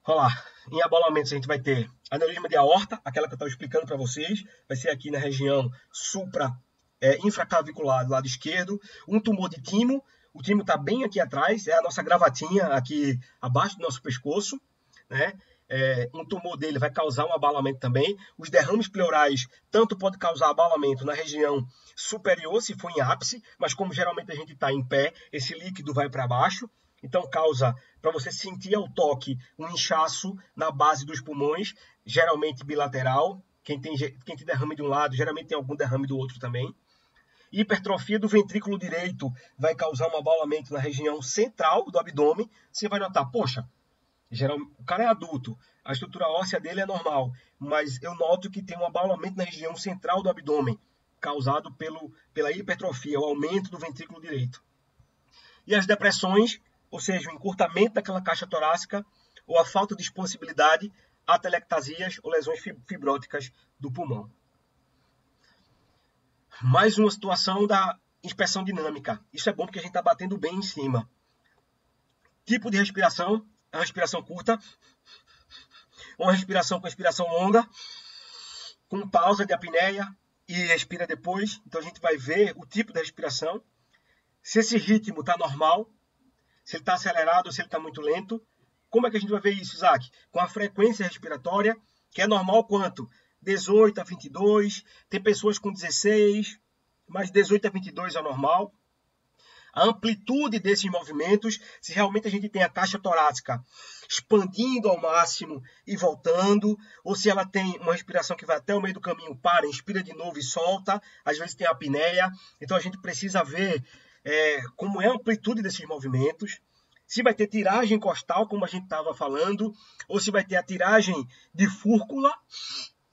Olha lá, em abaulamentos a gente vai ter aneurisma de aorta, aquela que eu estava explicando para vocês, vai ser aqui na região infraclavicular do lado esquerdo, um tumor de timo, o timo está bem aqui atrás, é a nossa gravatinha aqui abaixo do nosso pescoço, né? Um tumor dele vai causar um abalamento também. Os derrames pleurais tanto pode causar abalamento na região superior, se for em ápice, mas como geralmente a gente está em pé, esse líquido vai para baixo. Então causa, para você sentir ao toque, um inchaço na base dos pulmões, geralmente bilateral. Quem tem derrame de um lado, geralmente tem algum derrame do outro também. Hipertrofia do ventrículo direito vai causar um abalamento na região central do abdômen. Você vai notar, poxa, o cara é adulto, a estrutura óssea dele é normal, mas eu noto que tem um abaulamento na região central do abdômen, causado pela hipertrofia, o aumento do ventrículo direito. E as depressões, ou seja, o encurtamento daquela caixa torácica, ou a falta de expansibilidade, atelectasias ou lesões fibróticas do pulmão. Mais uma situação da inspeção dinâmica. Isso é bom porque a gente está batendo bem em cima. Tipo de respiração, a respiração curta, uma respiração com respiração longa, com pausa de apneia e respira depois. Então a gente vai ver o tipo de respiração, se esse ritmo está normal, se ele está acelerado ou se ele está muito lento. Como é que a gente vai ver isso, Isaac? Com a frequência respiratória, que é normal quanto? 18 a 22, tem pessoas com 16, mas 18 a 22 é normal. A amplitude desses movimentos, se realmente a gente tem a caixa torácica expandindo ao máximo e voltando, ou se ela tem uma respiração que vai até o meio do caminho, para, inspira de novo e solta, às vezes tem a apneia. Então a gente precisa ver como é a amplitude desses movimentos, se vai ter tiragem costal, como a gente estava falando, ou se vai ter a tiragem de fúrcula,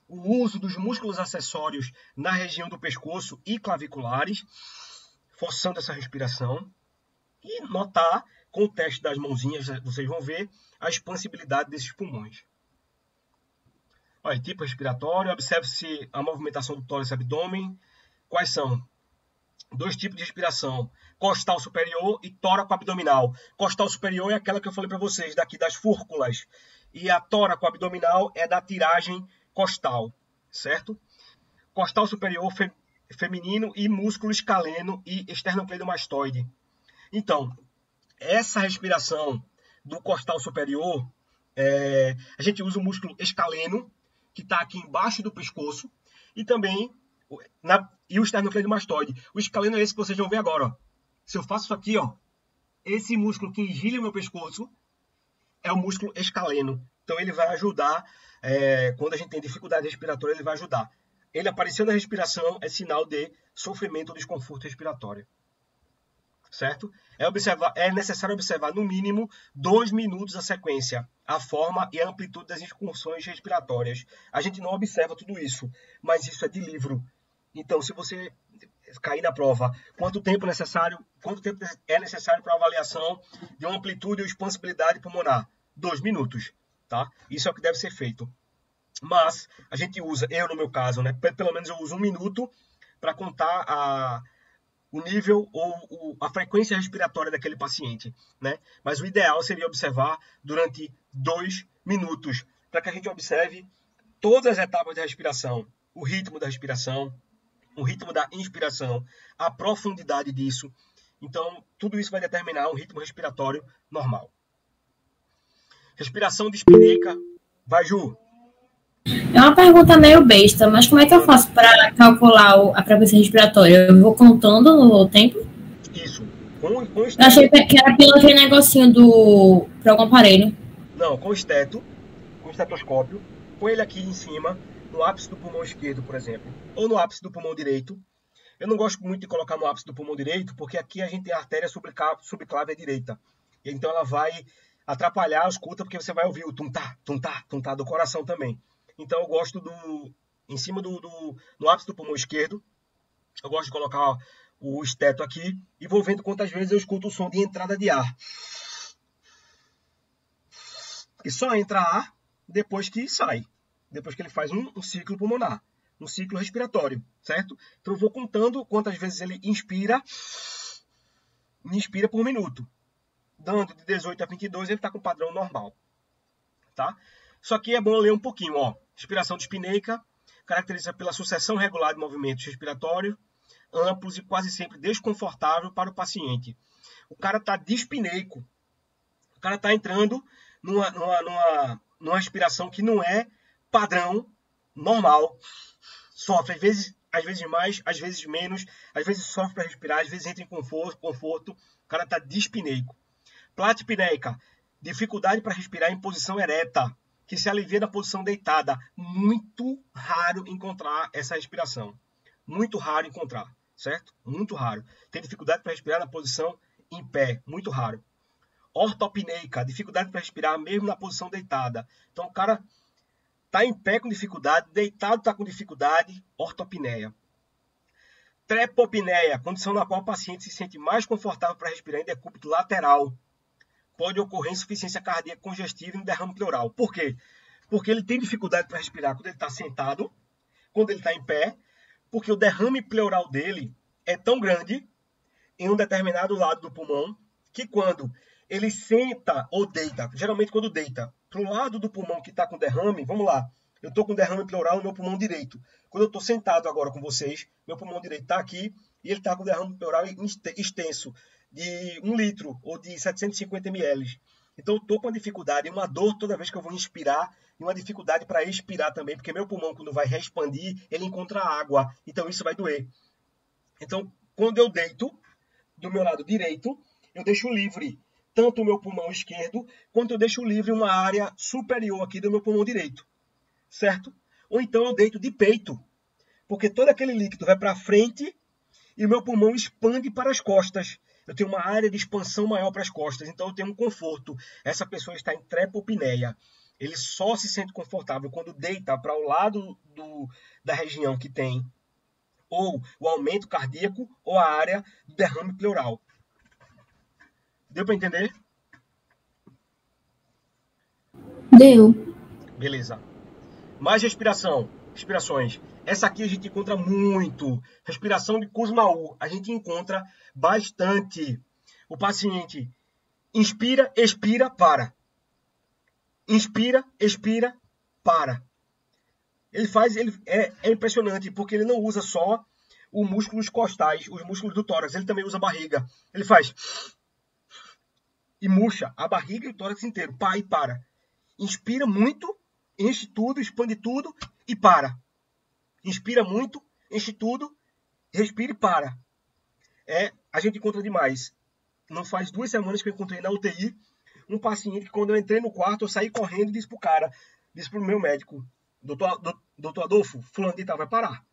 o uso dos músculos acessórios na região do pescoço e claviculares, forçando essa respiração, e notar, com o teste das mãozinhas, vocês vão ver a expansibilidade desses pulmões. Olha, tipo respiratório, observe-se a movimentação do tórax e abdômen. Quais são? 2 tipos de respiração, costal superior e tóraco-abdominal. Costal superior é aquela que eu falei para vocês, daqui das fúrculas, e a tóraco-abdominal é da tiragem costal, certo? Costal superior feminino e músculo escaleno e esternocleidomastoide. Então, essa respiração do costal superior, a gente usa o músculo escaleno, que está aqui embaixo do pescoço, e também e o esternocleidomastoide. O escaleno é esse que vocês vão ver agora. Ó. Se eu faço isso aqui, ó, esse músculo que engelha o meu pescoço é o músculo escaleno. Então, ele vai ajudar, quando a gente tem dificuldade respiratória, ele vai ajudar. Ele apareceu na respiração, é sinal de sofrimento ou desconforto respiratório. Certo? É necessário observar, no mínimo, 2 minutos a sequência, a forma e a amplitude das incursões respiratórias. A gente não observa tudo isso, mas isso é de livro. Então, se você cair na prova, quanto tempo é necessário para a avaliação de uma amplitude ou expansibilidade pulmonar? 2 minutos. Tá? Isso é o que deve ser feito. Mas a gente usa, eu no meu caso, né, pelo menos eu uso 1 minuto para contar o nível ou a frequência respiratória daquele paciente. Né? Mas o ideal seria observar durante 2 minutos, para que a gente observe todas as etapas da respiração, o ritmo da respiração, o ritmo da inspiração, a profundidade disso. Então, tudo isso vai determinar um ritmo respiratório normal. Respiração dispneica. Vai, Ju. É uma pergunta meio besta, mas como é que eu faço para calcular a frequência respiratória? Eu vou contando no tempo? Isso. Eu achei que era pelo aquele negocinho para algum aparelho. Não, com estetoscópio. Põe ele aqui em cima, no ápice do pulmão esquerdo, por exemplo, ou no ápice do pulmão direito. Eu não gosto muito de colocar no ápice do pulmão direito, porque aqui a gente tem a artéria subclávia direita. Então ela vai atrapalhar a escuta, porque você vai ouvir o tum-tá, tum-tá, tum-tá do coração também. Então eu gosto em cima no ápice do pulmão esquerdo, eu gosto de colocar o esteto aqui e vou vendo quantas vezes eu escuto o som de entrada de ar. E só entra ar depois que sai, depois que ele faz um ciclo pulmonar, um ciclo respiratório, certo? Então eu vou contando quantas vezes ele inspira por minuto. Dando de 18 a 22, ele está com o padrão normal. Tá? Isso aqui é bom ler um pouquinho. Ó. Respiração dispneica, caracteriza pela sucessão regular de movimentos respiratórios, amplos e quase sempre desconfortável para o paciente. O cara está dispneico. O cara está entrando numa respiração que não é padrão normal. Sofre, às vezes mais, às vezes menos, às vezes sofre para respirar, às vezes entra em conforto. O cara está dispneico. Platipneica, dificuldade para respirar em posição ereta, que se alivia na posição deitada. Muito raro encontrar essa respiração. Muito raro encontrar, certo? Muito raro. Tem dificuldade para respirar na posição em pé. Muito raro. Ortopneica, dificuldade para respirar mesmo na posição deitada. Então o cara está em pé com dificuldade, deitado está com dificuldade, ortopneia. Trepopneia, condição na qual o paciente se sente mais confortável para respirar em decúbito lateral. Pode ocorrer insuficiência cardíaca congestiva e um derrame pleural. Por quê? Porque ele tem dificuldade para respirar quando ele está sentado, quando ele está em pé, porque o derrame pleural dele é tão grande em um determinado lado do pulmão que quando ele senta ou deita. Geralmente quando deita para o lado do pulmão que está com derrame, vamos lá, eu estou com derrame pleural no meu pulmão direito. Quando eu estou sentado agora com vocês, meu pulmão direito está aqui e ele está com derrame pleural extenso de 1 litro ou de 750 ml. Então eu estou com uma dificuldade, uma dor toda vez que eu vou inspirar e uma dificuldade para expirar também, porque meu pulmão, quando vai reexpandir, ele encontra água. Então isso vai doer. Então, quando eu deito do meu lado direito, eu deixo livre tanto o meu pulmão esquerdo, quanto eu deixo livre uma área superior aqui do meu pulmão direito. Certo? Ou então eu deito de peito, porque todo aquele líquido vai para frente e o meu pulmão expande para as costas. Eu tenho uma área de expansão maior para as costas, então eu tenho um conforto. Essa pessoa está em trepopneia. Ele só se sente confortável quando deita para o lado da região que tem ou o aumento cardíaco ou a área do derrame pleural. Deu para entender? Deu. Beleza. Mais respirações. Essa aqui a gente encontra muito. Respiração de Kussmaul. A gente encontra bastante. O paciente inspira, expira, para. Inspira, expira, para. É impressionante, porque ele não usa só os músculos costais, os músculos do tórax. Ele também usa a barriga. Ele faz e murcha a barriga e o tórax inteiro. Pá e para. Inspira muito, enche tudo, expande tudo e para. Inspira muito, enche tudo, respira e para. A gente encontra demais. Não faz 2 semanas que eu encontrei na UTI um paciente que, quando eu entrei no quarto, eu saí correndo e disse pro meu médico, doutor Adolfo, fulano de tal vai parar.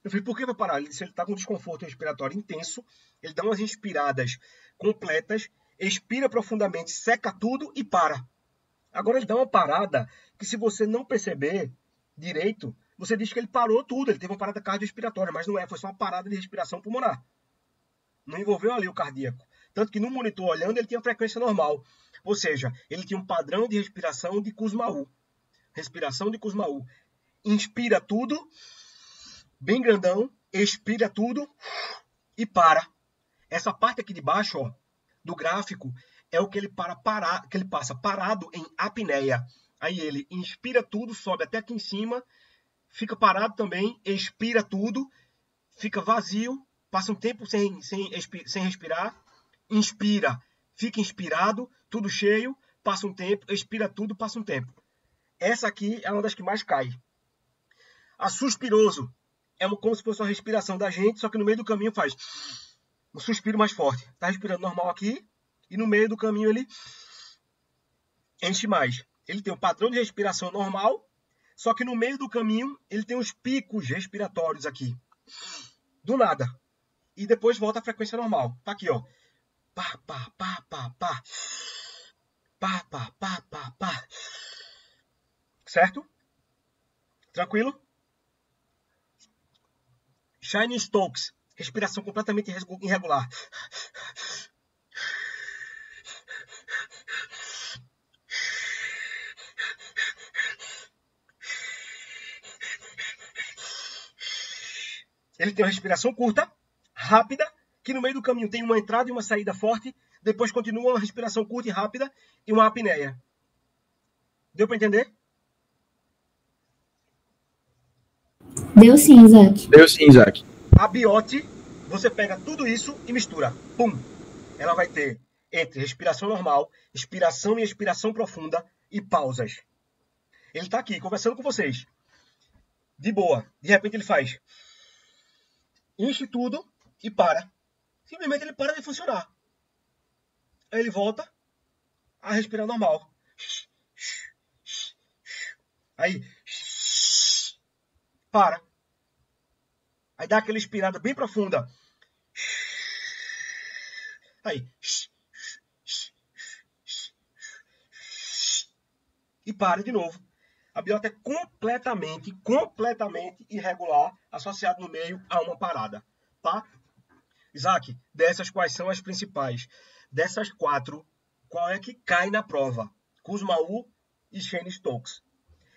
Eu falei, por que vai parar? Ele disse, ele está com desconforto respiratório intenso, ele dá umas inspiradas completas, expira profundamente, seca tudo e para. Agora ele dá uma parada que, se você não perceber direito, você diz que ele parou tudo, ele teve uma parada cardiorrespiratória, mas não é, foi só uma parada de respiração pulmonar. Não envolveu ali o cardíaco. Tanto que no monitor olhando, ele tinha frequência normal. Ou seja, ele tinha um padrão de respiração de Kussmaul. Respiração de Kussmaul. Inspira tudo, bem grandão, expira tudo e para. Essa parte aqui de baixo, ó, do gráfico, é o que ele passa parado em apneia. Aí ele inspira tudo, sobe até aqui em cima, fica parado também, expira tudo, fica vazio, passa um tempo sem respirar, inspira, fica inspirado, tudo cheio, passa um tempo, expira tudo, passa um tempo. Essa aqui é uma das que mais cai. A suspiroso é como se fosse uma respiração da gente, só que no meio do caminho faz um suspiro mais forte. Está respirando normal aqui, e no meio do caminho ele enche mais. Ele tem um padrão de respiração normal, só que no meio do caminho ele tem uns picos respiratórios aqui. Do nada. E depois volta à frequência normal. Tá aqui, ó. Pá, pá, pá, pá, pá. Pá, pá, pá, pá, pá. Certo? Tranquilo? Shiny Stokes. Respiração completamente irregular. Ele tem uma respiração curta, rápida, que no meio do caminho tem uma entrada e uma saída forte, depois continua uma respiração curta e rápida e uma apneia. Deu para entender? Deu sim, Isaac. A biote, você pega tudo isso e mistura. Pum! Ela vai ter entre respiração normal, inspiração e expiração profunda e pausas. Ele está aqui conversando com vocês. De boa. De repente ele faz... enche tudo e para. Simplesmente ele para de funcionar. Aí ele volta a respirar normal. Aí para. Aí dá aquela inspirada bem profunda. Aí e para de novo. A biota é completamente irregular, associado no meio a uma parada, tá? Isaac, dessas quais são as principais? Dessas 4, qual é que cai na prova? Kussmaul e Shiny Stokes.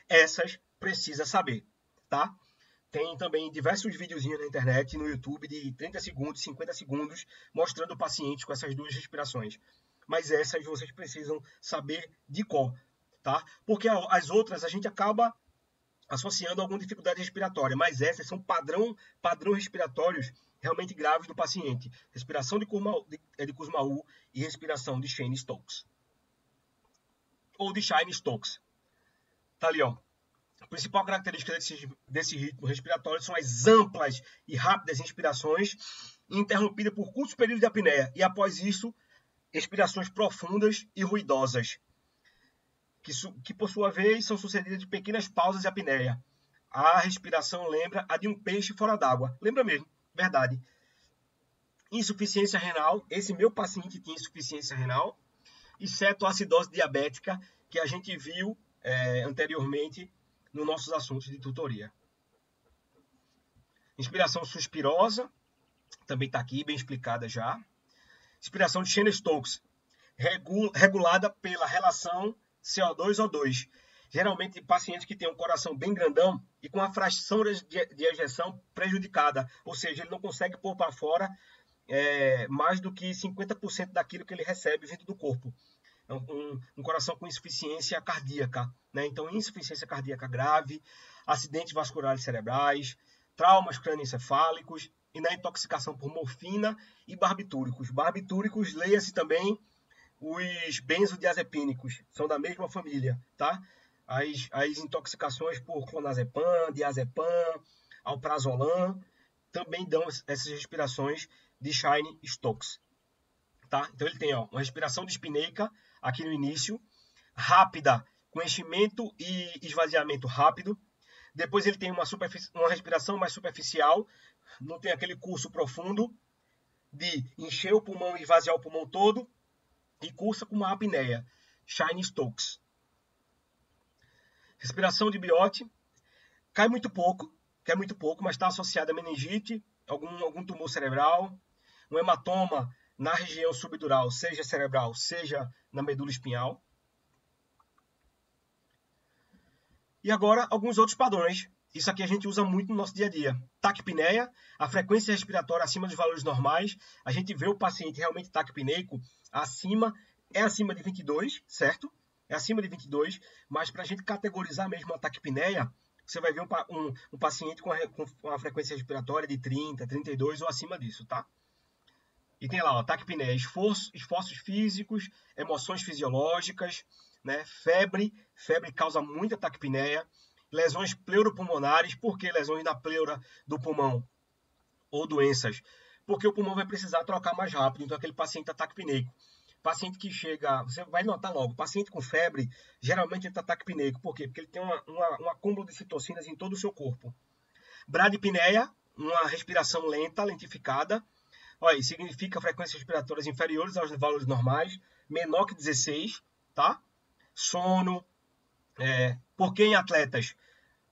Essas precisa saber, tá? Tem também diversos videozinhos na internet, no YouTube, de 30 segundos, 50 segundos, mostrando o paciente com essas 2 respirações. mas essas vocês precisam saber de cor, tá? Porque as outras a gente acaba associando a alguma dificuldade respiratória, mas essas são padrão respiratórios realmente graves do paciente. Respiração de Kussmaul e respiração de Cheyne-Stokes. Ou de Cheyne-Stokes. Tá ali, ó. A principal característica desse ritmo respiratório são as amplas e rápidas inspirações, interrompidas por curtos períodos de apneia, e após isso, expirações profundas e ruidosas, que por sua vez são sucedidas de pequenas pausas de apneia. A respiração lembra a de um peixe fora d'água. Lembra mesmo, verdade. Insuficiência renal, esse meu paciente tinha insuficiência renal, e cetoacidose diabética, que a gente viu anteriormente nos nossos assuntos de tutoria. Inspiração suspirosa, também está aqui, bem explicada já. Inspiração de Cheyne-Stokes, regulada pela relação CO2-O2. Geralmente, pacientes que têm um coração bem grandão e com a fração de ejeção prejudicada, ou seja, ele não consegue pôr para fora mais do que 50% daquilo que ele recebe vindo do corpo. Um coração com insuficiência cardíaca, né? Então, insuficiência cardíaca grave, acidentes vasculares cerebrais, traumas crânioencefálicos e na intoxicação por morfina e barbitúricos. Barbitúricos, leia-se também os benzodiazepínicos, são da mesma família, tá? As intoxicações por clonazepam, diazepam, alprazolam, também dão essas respirações de Cheyne-Stokes, tá? Então ele tem uma respiração dispneica aqui no início, rápida, com enchimento e esvaziamento rápido. Depois ele tem uma respiração mais superficial, não tem aquele curso profundo de encher o pulmão e esvaziar o pulmão todo, e cursa com uma apneia, Cheyne-Stokes. Respiração de Biot, cai muito pouco, mas está associada a meningite, algum tumor cerebral, um hematoma na região subdural, seja cerebral, seja na medula espinhal. E agora, alguns outros padrões. Isso aqui a gente usa muito no nosso dia a dia. Taquipneia, a frequência respiratória acima dos valores normais. A gente vê o paciente realmente taquipneico acima de 22, certo? É acima de 22, mas para a gente categorizar mesmo a taquipneia, você vai ver um paciente com uma frequência respiratória de 30, 32 ou acima disso, tá? E tem lá, taquipneia, esforços físicos, emoções fisiológicas, né? Febre causa muita taquipneia, lesões pleuropulmonares. Por que lesões na pleura do pulmão? Ou doenças? Porque o pulmão vai precisar trocar mais rápido, então aquele paciente está taquipneico. Paciente que chega, você vai notar logo, paciente com febre, geralmente ele está taquipneico. Por quê? Porque ele tem um acúmulo de citocinas em todo o seu corpo. Bradipneia, uma respiração lenta, lentificada. Olha, isso significa frequências respiratórias inferiores aos valores normais, menor que 16, tá? Sono. Por que em atletas?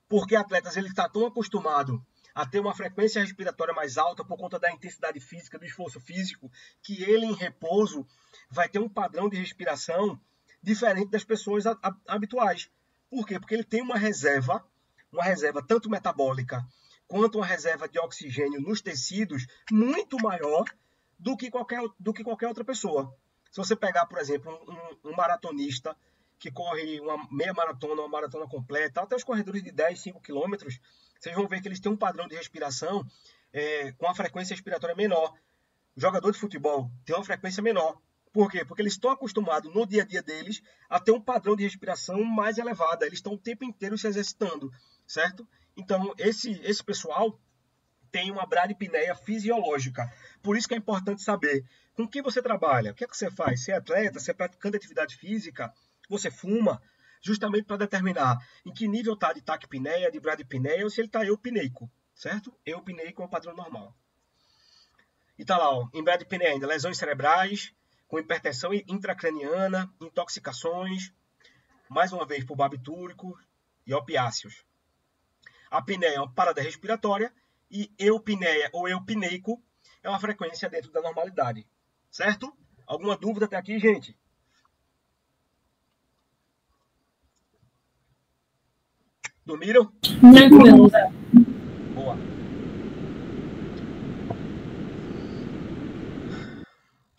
Porque atletas ele está tão acostumado a ter uma frequência respiratória mais alta por conta da intensidade física, do esforço físico, que ele em repouso vai ter um padrão de respiração diferente das pessoas habituais. Por quê? Porque ele tem uma reserva tanto metabólica quanto uma reserva de oxigênio nos tecidos muito maior do que qualquer outra pessoa. Se você pegar, por exemplo, um maratonista que corre uma meia maratona, uma maratona completa, até os corredores de 10, 5 quilômetros, vocês vão ver que eles têm um padrão de respiração com a frequência respiratória menor. O jogador de futebol tem uma frequência menor. Por quê? Porque eles estão acostumados no dia a dia deles a ter um padrão de respiração mais elevado. Eles estão o tempo inteiro se exercitando, certo? Então, esse pessoal tem uma bradipneia fisiológica. Por isso que é importante saber com que você trabalha, o que é que você faz. Se é atleta, se é praticante de atividade física, você fuma, justamente para determinar em que nível está de taquipneia, de bradipneia, ou se ele está eupneico, certo? Eupneico é o padrão normal. E está lá, em bradipneia ainda, lesões cerebrais, com hipertensão intracraniana, intoxicações, mais uma vez por barbitúrico e opiáceos. A apneia é uma parada respiratória e eupneia ou eupneico é uma frequência dentro da normalidade, certo? Alguma dúvida até aqui, gente? Dormiram? Tranquilo. Boa.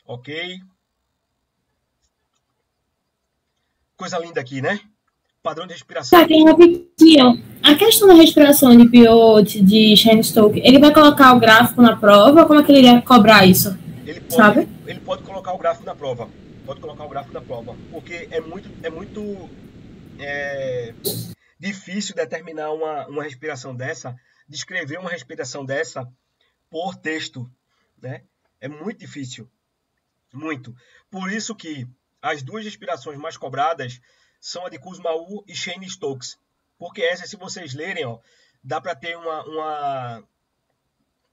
Ok. coisa linda aqui, né? Padrão de respiração. Tá, tem rapidinho. A questão da respiração de Piot, de Cheyne-Stokes, ele vai colocar o gráfico na prova? Como é que ele ia cobrar isso? Ele pode colocar o gráfico na prova. Porque é muito difícil determinar uma respiração dessa, descrever uma respiração dessa por texto, né? É muito difícil. Muito. Por isso que as duas respirações mais cobradas são a de Kussmaul e Cheyne-Stokes. Porque essa, se vocês lerem, ó, dá para ter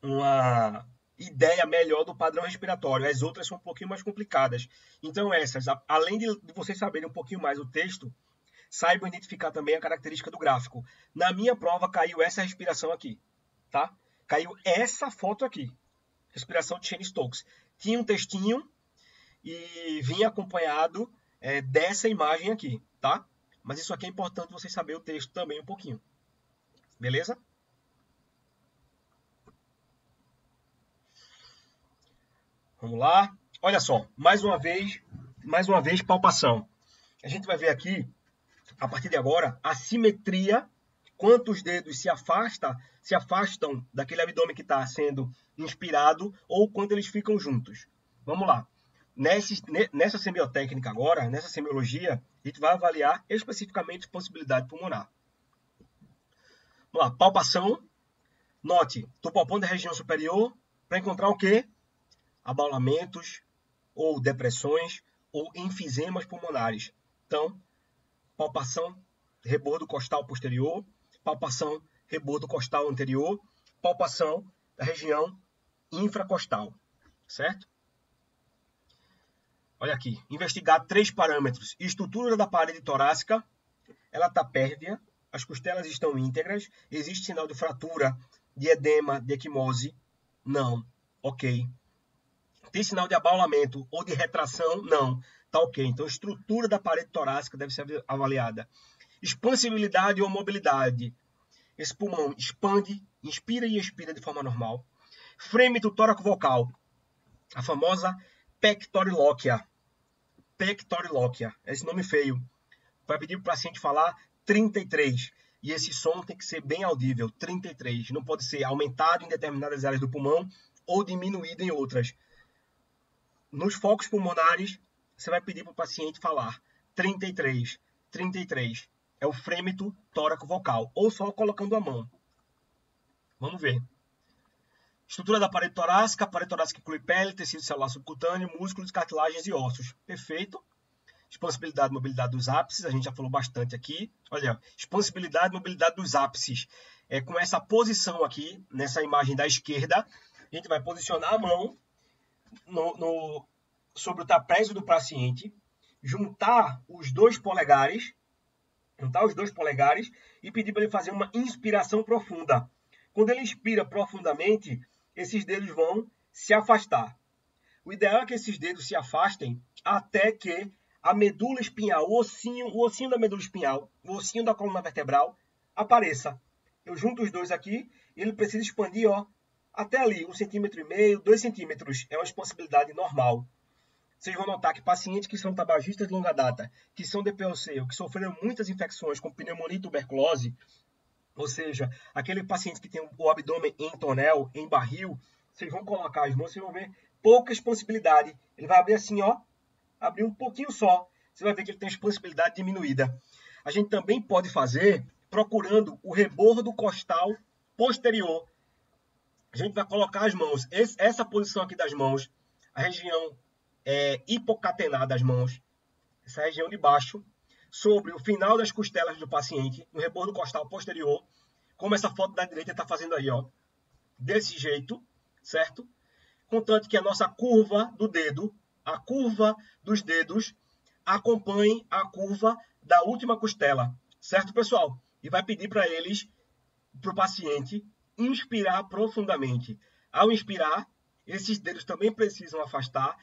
uma ideia melhor do padrão respiratório. As outras são um pouquinho mais complicadas. Então essas, além de vocês saberem um pouquinho mais o texto, saibam identificar também a característica do gráfico. Na minha prova caiu essa respiração aqui, tá? Caiu essa foto aqui. Respiração de Cheyne-Stokes. Tinha um textinho e vinha acompanhado dessa imagem aqui, tá? Mas isso aqui é importante vocês saberem o texto também um pouquinho. Beleza? Vamos lá. Olha só, mais uma vez, palpação. A gente vai ver aqui, a partir de agora, a simetria, quantos dedos se afastam daquele abdômen que está sendo inspirado ou quando eles ficam juntos. Vamos lá. Nessa semiotécnica agora, nessa semiologia, a gente vai avaliar especificamente possibilidade pulmonar. Vamos lá, palpação. Note, estou palpando a região superior para encontrar o quê? Abaulamentos, ou depressões, ou enfisemas pulmonares. Então, palpação, rebordo costal posterior, palpação, rebordo costal anterior, palpação da região infracostal, certo? Olha aqui, investigar 3 parâmetros. Estrutura da parede torácica, ela está pérvia, as costelas estão íntegras, existe sinal de fratura, de edema, de equimose? Não, ok. Tem sinal de abaulamento ou de retração? Não, tá ok. Então, estrutura da parede torácica deve ser avaliada. Expansibilidade ou mobilidade. Esse pulmão expande, inspira e expira de forma normal. Frêmito tóraco-vocal, a famosa pectorilóquia. Pectorilóquia, esse nome feio. Vai pedir para o paciente falar 33. E esse som tem que ser bem audível, 33. Não pode ser aumentado em determinadas áreas do pulmão ou diminuído em outras. Nos focos pulmonares, você vai pedir para o paciente falar 33. 33 é o frêmito tóraco-vocal, ou só colocando a mão. Vamos ver. Estrutura da parede torácica. A parede torácica inclui pele, tecido celular subcutâneo, músculos, cartilagens e ossos. Perfeito. Expansibilidade e mobilidade dos ápices. A gente já falou bastante aqui. Olha, expansibilidade e mobilidade dos ápices. Com essa posição aqui, nessa imagem da esquerda, a gente vai posicionar a mão sobre o trapézio do paciente, juntar os dois polegares e pedir para ele fazer uma inspiração profunda. Quando ele inspira profundamente, esses dedos vão se afastar. O ideal é que esses dedos se afastem até que a medula espinhal, o ossinho da medula espinhal, o ossinho da coluna vertebral, apareça. Eu junto os dois aqui, e ele precisa expandir, ó, até ali, 1,5 cm, 2 centímetros. É uma expansibilidade normal. Vocês vão notar que pacientes que são tabagistas de longa data, que são DPOC, ou que sofreram muitas infecções com pneumonia e tuberculose, ou seja, aquele paciente que tem o abdômen em tonel, em barril, vocês vão colocar as mãos, vocês vão ver pouca expansibilidade. Ele vai abrir assim, ó, abrir um pouquinho só. Você vai ver que ele tem expansibilidade diminuída. A gente também pode fazer procurando o rebordo costal posterior. A gente vai colocar as mãos, essa posição aqui das mãos, a região hipocatenar das mãos, essa região de baixo, sobre o final das costelas do paciente, no rebordo costal posterior, como essa foto da direita está fazendo aí, ó, desse jeito, certo? Contanto que a nossa curva do dedo, a curva dos dedos, acompanhe a curva da última costela, certo, pessoal? E vai pedir para o paciente, inspirar profundamente. Ao inspirar, esses dedos também precisam afastar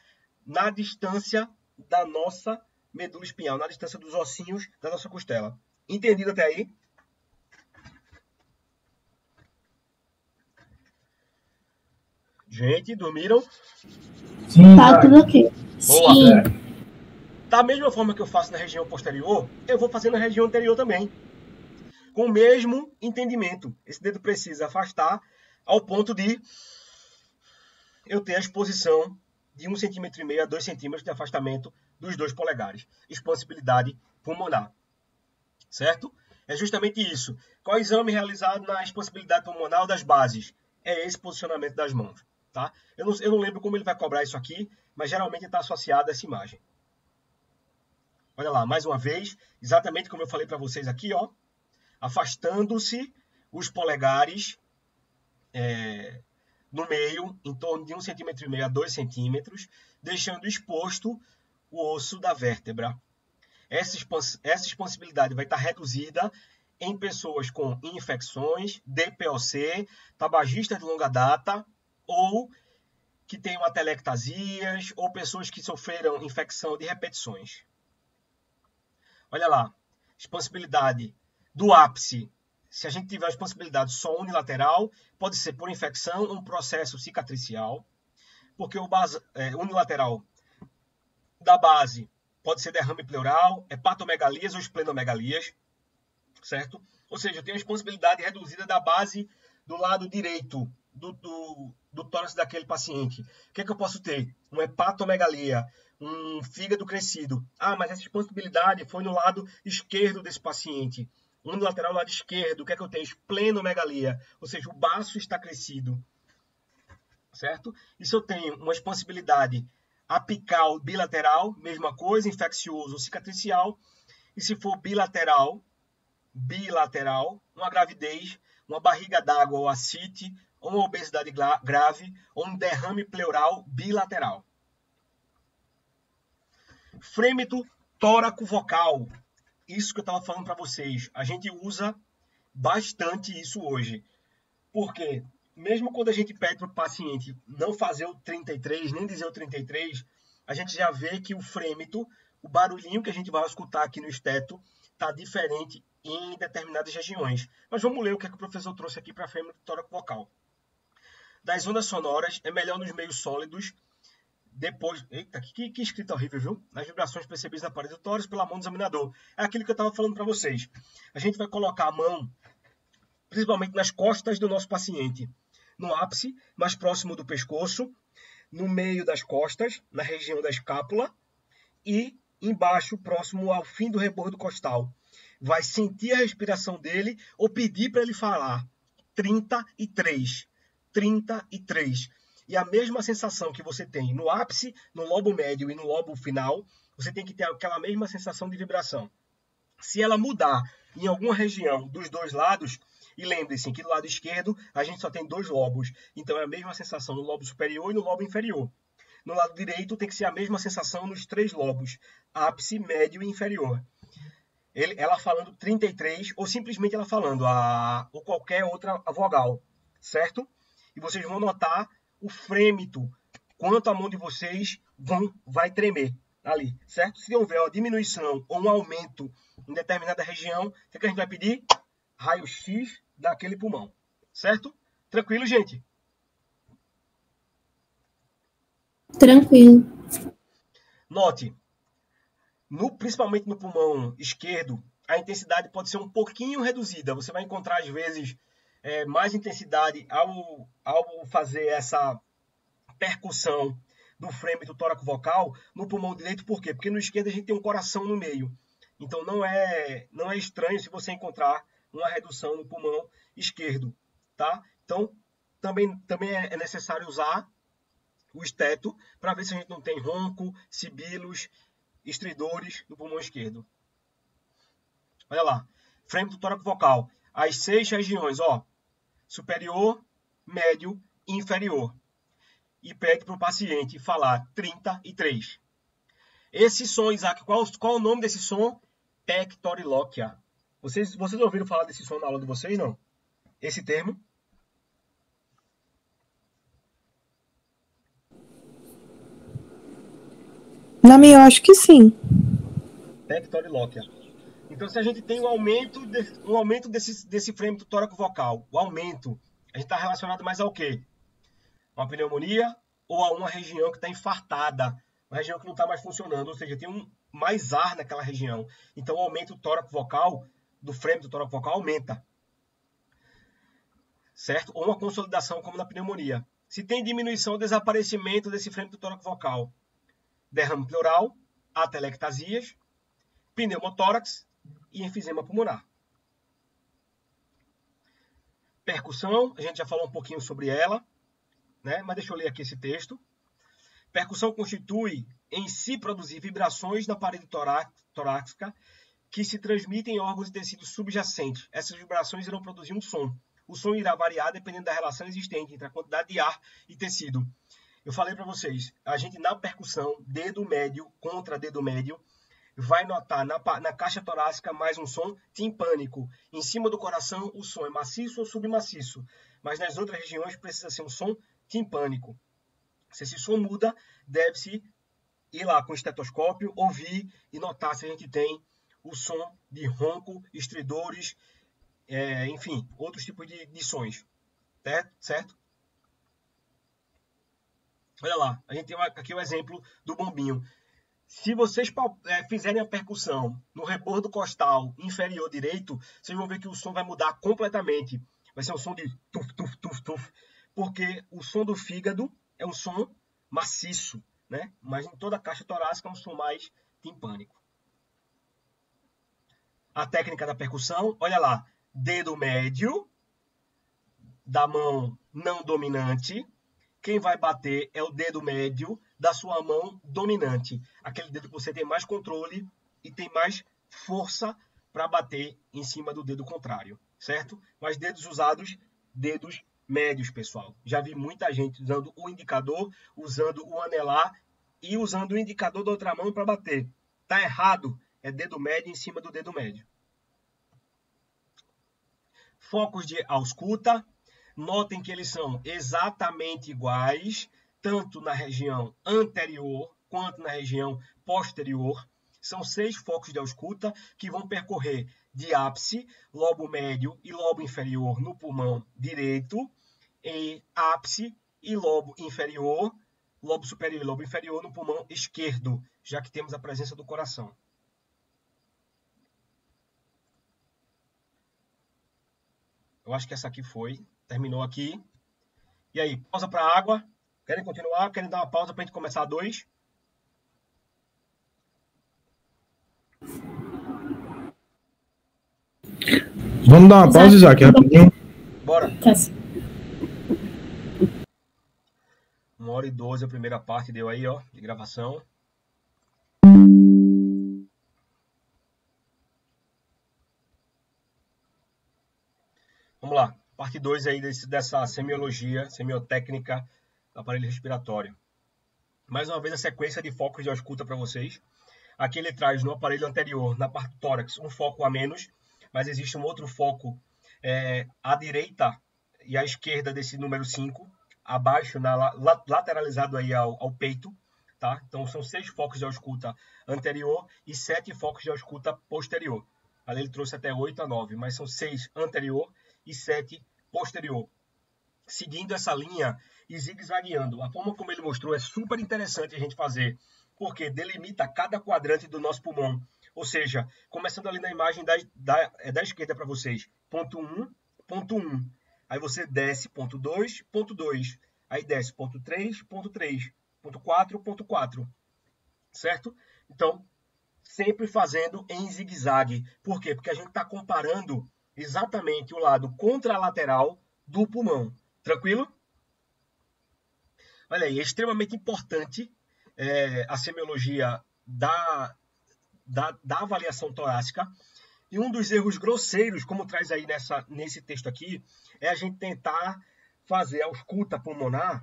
na distância da nossa medula espinhal, na distância dos ossinhos da nossa costela. Entendido até aí? Gente, dormiram? Sim, tá tudo ok. Boa. Sim. Da mesma forma que eu faço na região posterior, eu vou fazer na região anterior também. Com o mesmo entendimento. Esse dedo precisa afastar ao ponto de eu ter a exposição de 1,5 cm a 2 cm de afastamento dos 2 polegares. Expansibilidade pulmonar. Certo? É justamente isso. Qual é o exame realizado na expansibilidade pulmonar das bases? É esse posicionamento das mãos. Tá? Eu não lembro como ele vai cobrar isso aqui, mas geralmente está associado a essa imagem. Olha lá, mais uma vez, exatamente como eu falei para vocês aqui, ó, afastando-se os polegares no meio, em torno de 1,5 cm a 2 cm, deixando exposto o osso da vértebra. Essa expansibilidade vai estar reduzida em pessoas com infecções, DPOC, tabagistas de longa data, ou que tenham atelectasias, ou pessoas que sofreram infecção de repetições. Olha lá, expansibilidade do ápice. Se a gente tiver a expansibilidade só unilateral, pode ser por infecção ou um processo cicatricial, porque o unilateral da base pode ser derrame pleural, hepatomegalias ou esplenomegalias, certo? Ou seja, eu tenho a expansibilidade reduzida da base do lado direito do tórax daquele paciente. O que é que eu posso ter? Uma hepatomegalia, um fígado crescido. Ah, mas essa expansibilidade foi no lado esquerdo desse paciente. Unilateral lado esquerdo. O que é que eu tenho? Esplenomegalia, ou seja, o baço está crescido. Certo? E se eu tenho uma expansibilidade apical bilateral, mesma coisa, infeccioso ou cicatricial. E se for bilateral, uma gravidez, uma barriga d'água ou ascite, ou uma obesidade grave, ou um derrame pleural bilateral. Frêmito tóraco-vocal. Isso que eu estava falando para vocês. A gente usa bastante isso hoje. Por quê? Mesmo quando a gente pede para o paciente não fazer o 33, nem dizer o 33, a gente já vê que o frêmito, o barulhinho que a gente vai escutar aqui no esteto, está diferente em determinadas regiões. Mas vamos ler o que o professor trouxe aqui para frêmito tóraco-vocal. Das ondas sonoras, é melhor nos meios sólidos, depois... Eita, que escrita horrível, viu? Nas vibrações percebidas na parede do tórax pela mão do examinador. É aquilo que eu estava falando para vocês. A gente vai colocar a mão, principalmente nas costas do nosso paciente, no ápice, mais próximo do pescoço, no meio das costas, na região da escápula, e embaixo, próximo ao fim do rebordo costal. Vai sentir a respiração dele ou pedir para ele falar. 33. 33. E a mesma sensação que você tem no ápice, no lobo médio e no lobo final, você tem que ter aquela mesma sensação de vibração. Se ela mudar em alguma região dos dois lados, e lembre-se que do lado esquerdo a gente só tem 2 lobos, então é a mesma sensação no lobo superior e no lobo inferior. No lado direito tem que ser a mesma sensação nos 3 lobos, ápice, médio e inferior. Ela falando 33 ou simplesmente ela falando ou qualquer outra vogal, certo? E vocês vão notar o frêmito, quanto a mão de vocês vai tremer ali, certo? Se houver uma diminuição ou um aumento em determinada região, o que a gente vai pedir? Raio-X daquele pulmão, certo? Tranquilo, gente? Tranquilo. Note, principalmente no pulmão esquerdo, a intensidade pode ser um pouquinho reduzida. Você vai encontrar, às vezes, mais intensidade ao fazer essa percussão do frêmito tóraco-vocal no pulmão direito. Por quê? Porque no esquerdo a gente tem um coração no meio. Então não é estranho se você encontrar uma redução no pulmão esquerdo, tá? Então também é necessário usar o esteto para ver se a gente não tem ronco, sibilos, estridores no pulmão esquerdo. Olha lá, frêmito tóraco-vocal. As 6 regiões, ó, superior, médio e inferior. E pede para o paciente falar 33. Esse som, Isaac, qual o nome desse som? Pectorilóquia. Vocês ouviram falar desse som na aula de vocês, não? Esse termo? Na minha, eu acho que sim. Pectorilóquia. Então, se a gente tem um aumento desse frêmito tóraco-vocal, o aumento, a gente está relacionado mais ao quê? Uma pneumonia ou a uma região que está infartada uma região que não está mais funcionando, ou seja, tem mais ar naquela região. Então, aumenta o tórax vocal, do frame do tórax vocal aumenta. Certo? Ou uma consolidação, como na pneumonia. Se tem diminuição ou desaparecimento desse frame do tórax vocal, derrame pleural, atelectasias, pneumotórax e enfisema pulmonar. Percussão, a gente já falou um pouquinho sobre ela, né? Mas deixa eu ler aqui esse texto. Percussão constitui em si produzir vibrações na parede torácica que se transmitem em órgãos e tecidos subjacentes. Essas vibrações irão produzir um som. O som irá variar dependendo da relação existente entre a quantidade de ar e tecido. Eu falei para vocês, a gente na percussão, dedo médio contra dedo médio, vai notar na caixa torácica mais um som timpânico. Em cima do coração, o som é maciço ou submaciço. Mas nas outras regiões precisa ser um som timpânico. Se esse som muda, deve-se ir lá com o estetoscópio, ouvir e notar se a gente tem o som de ronco, estridores, enfim, outros tipos de sons. Certo? Olha lá, a gente tem aqui o exemplo do bombinho. Se vocês fizerem a percussão no rebordo costal inferior direito, vocês vão ver que o som vai mudar completamente. Vai ser um som de tuf, tuf, tuf, tuf. Porque o som do fígado é um som maciço, né? Mas em toda a caixa torácica é um som mais timpânico. A técnica da percussão, olha lá. Dedo médio da mão não dominante. Quem vai bater é o dedo médio da sua mão dominante. Aquele dedo que você tem mais controle e tem mais força para bater em cima do dedo contrário, certo? Mas dedos usados, dedos médios, pessoal. Já vi muita gente usando o indicador, usando o anelar e usando o indicador da outra mão para bater. Tá errado, é dedo médio em cima do dedo médio. Focos de ausculta. Notem que eles são exatamente iguais, tanto na região anterior quanto na região posterior. São 6 focos de ausculta que vão percorrer de ápice, lobo médio e lobo inferior no pulmão direito, e ápice e lobo inferior, lobo superior e lobo inferior no pulmão esquerdo, já que temos a presença do coração. Eu acho que essa aqui foi. Terminou aqui. E aí, pausa para água. Querem continuar? Querem dar uma pausa para a gente começar a 2? Vamos dar uma pausa, Isaac, rapidinho. Bora. 1h12 a primeira parte deu aí, ó, de gravação. Vamos lá. Parte 2 aí dessa semiologia, semiotécnica do aparelho respiratório. Mais uma vez a sequência de focos de ausculta para vocês. Aqui ele traz no aparelho anterior, na parte do tórax, um foco a menos, mas existe um outro foco à direita e à esquerda desse número 5, abaixo, lateralizado aí ao peito. Tá? Então são 6 focos de ausculta anterior e 7 focos de ausculta posterior. Ali ele trouxe até 8 a 9, mas são 6 anterior e 7 posterior. Seguindo essa linha e zigue-zagueando. A forma como ele mostrou é super interessante a gente fazer, porque delimita cada quadrante do nosso pulmão. Ou seja, começando ali na imagem da esquerda para vocês. Ponto 1, ponto 1. Aí você desce, ponto 2, ponto 2. Aí desce, ponto 3, ponto 3. Ponto 4, ponto 4. Certo? Então, sempre fazendo em zigue-zague. Por quê? Porque a gente está comparando exatamente o lado contralateral do pulmão. Tranquilo? Olha aí, é extremamente importante a semiologia da avaliação torácica. E um dos erros grosseiros, como traz aí nesse texto aqui, é a gente tentar fazer a ausculta pulmonar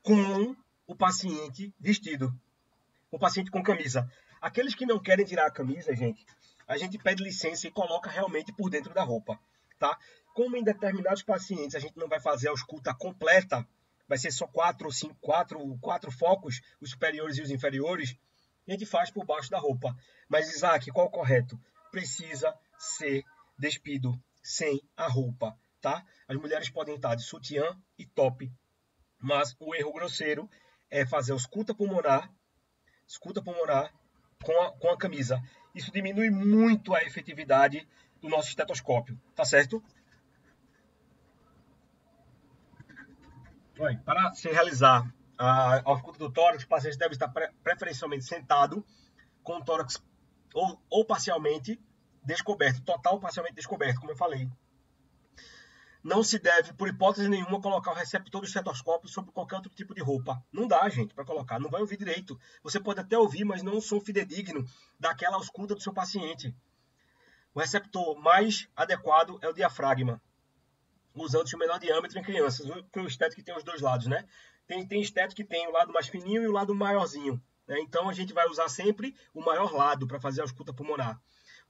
com o paciente vestido, o paciente com camisa. Aqueles que não querem tirar a camisa, gente, a gente pede licença e coloca realmente por dentro da roupa, tá? Como em determinados pacientes a gente não vai fazer a ausculta completa, vai ser só 4 ou 5, 4 focos, os superiores e os inferiores, a gente faz por baixo da roupa. Mas, Isaac, qual é o correto? Precisa ser despido sem a roupa, tá? As mulheres podem estar de sutiã e top, mas o erro grosseiro é fazer a escuta pulmonar com a camisa. Isso diminui muito a efetividade do nosso estetoscópio, tá certo? Para se realizar a ausculta do tórax, o paciente deve estar preferencialmente sentado, com o tórax ou parcialmente descoberto, total ou parcialmente descoberto, como eu falei. Não se deve, por hipótese nenhuma, colocar o receptor do estetoscópio sobre qualquer outro tipo de roupa. Não dá, gente, para colocar. Não vai ouvir direito. Você pode até ouvir, mas não um som fidedigno daquela ausculta do seu paciente. O receptor mais adequado é o diafragma, usando-se o menor diâmetro em crianças. O estético que tem os dois lados, né? Tem estético que tem o lado mais fininho e o lado maiorzinho. Né? Então, a gente vai usar sempre o maior lado para fazer a ausculta pulmonar.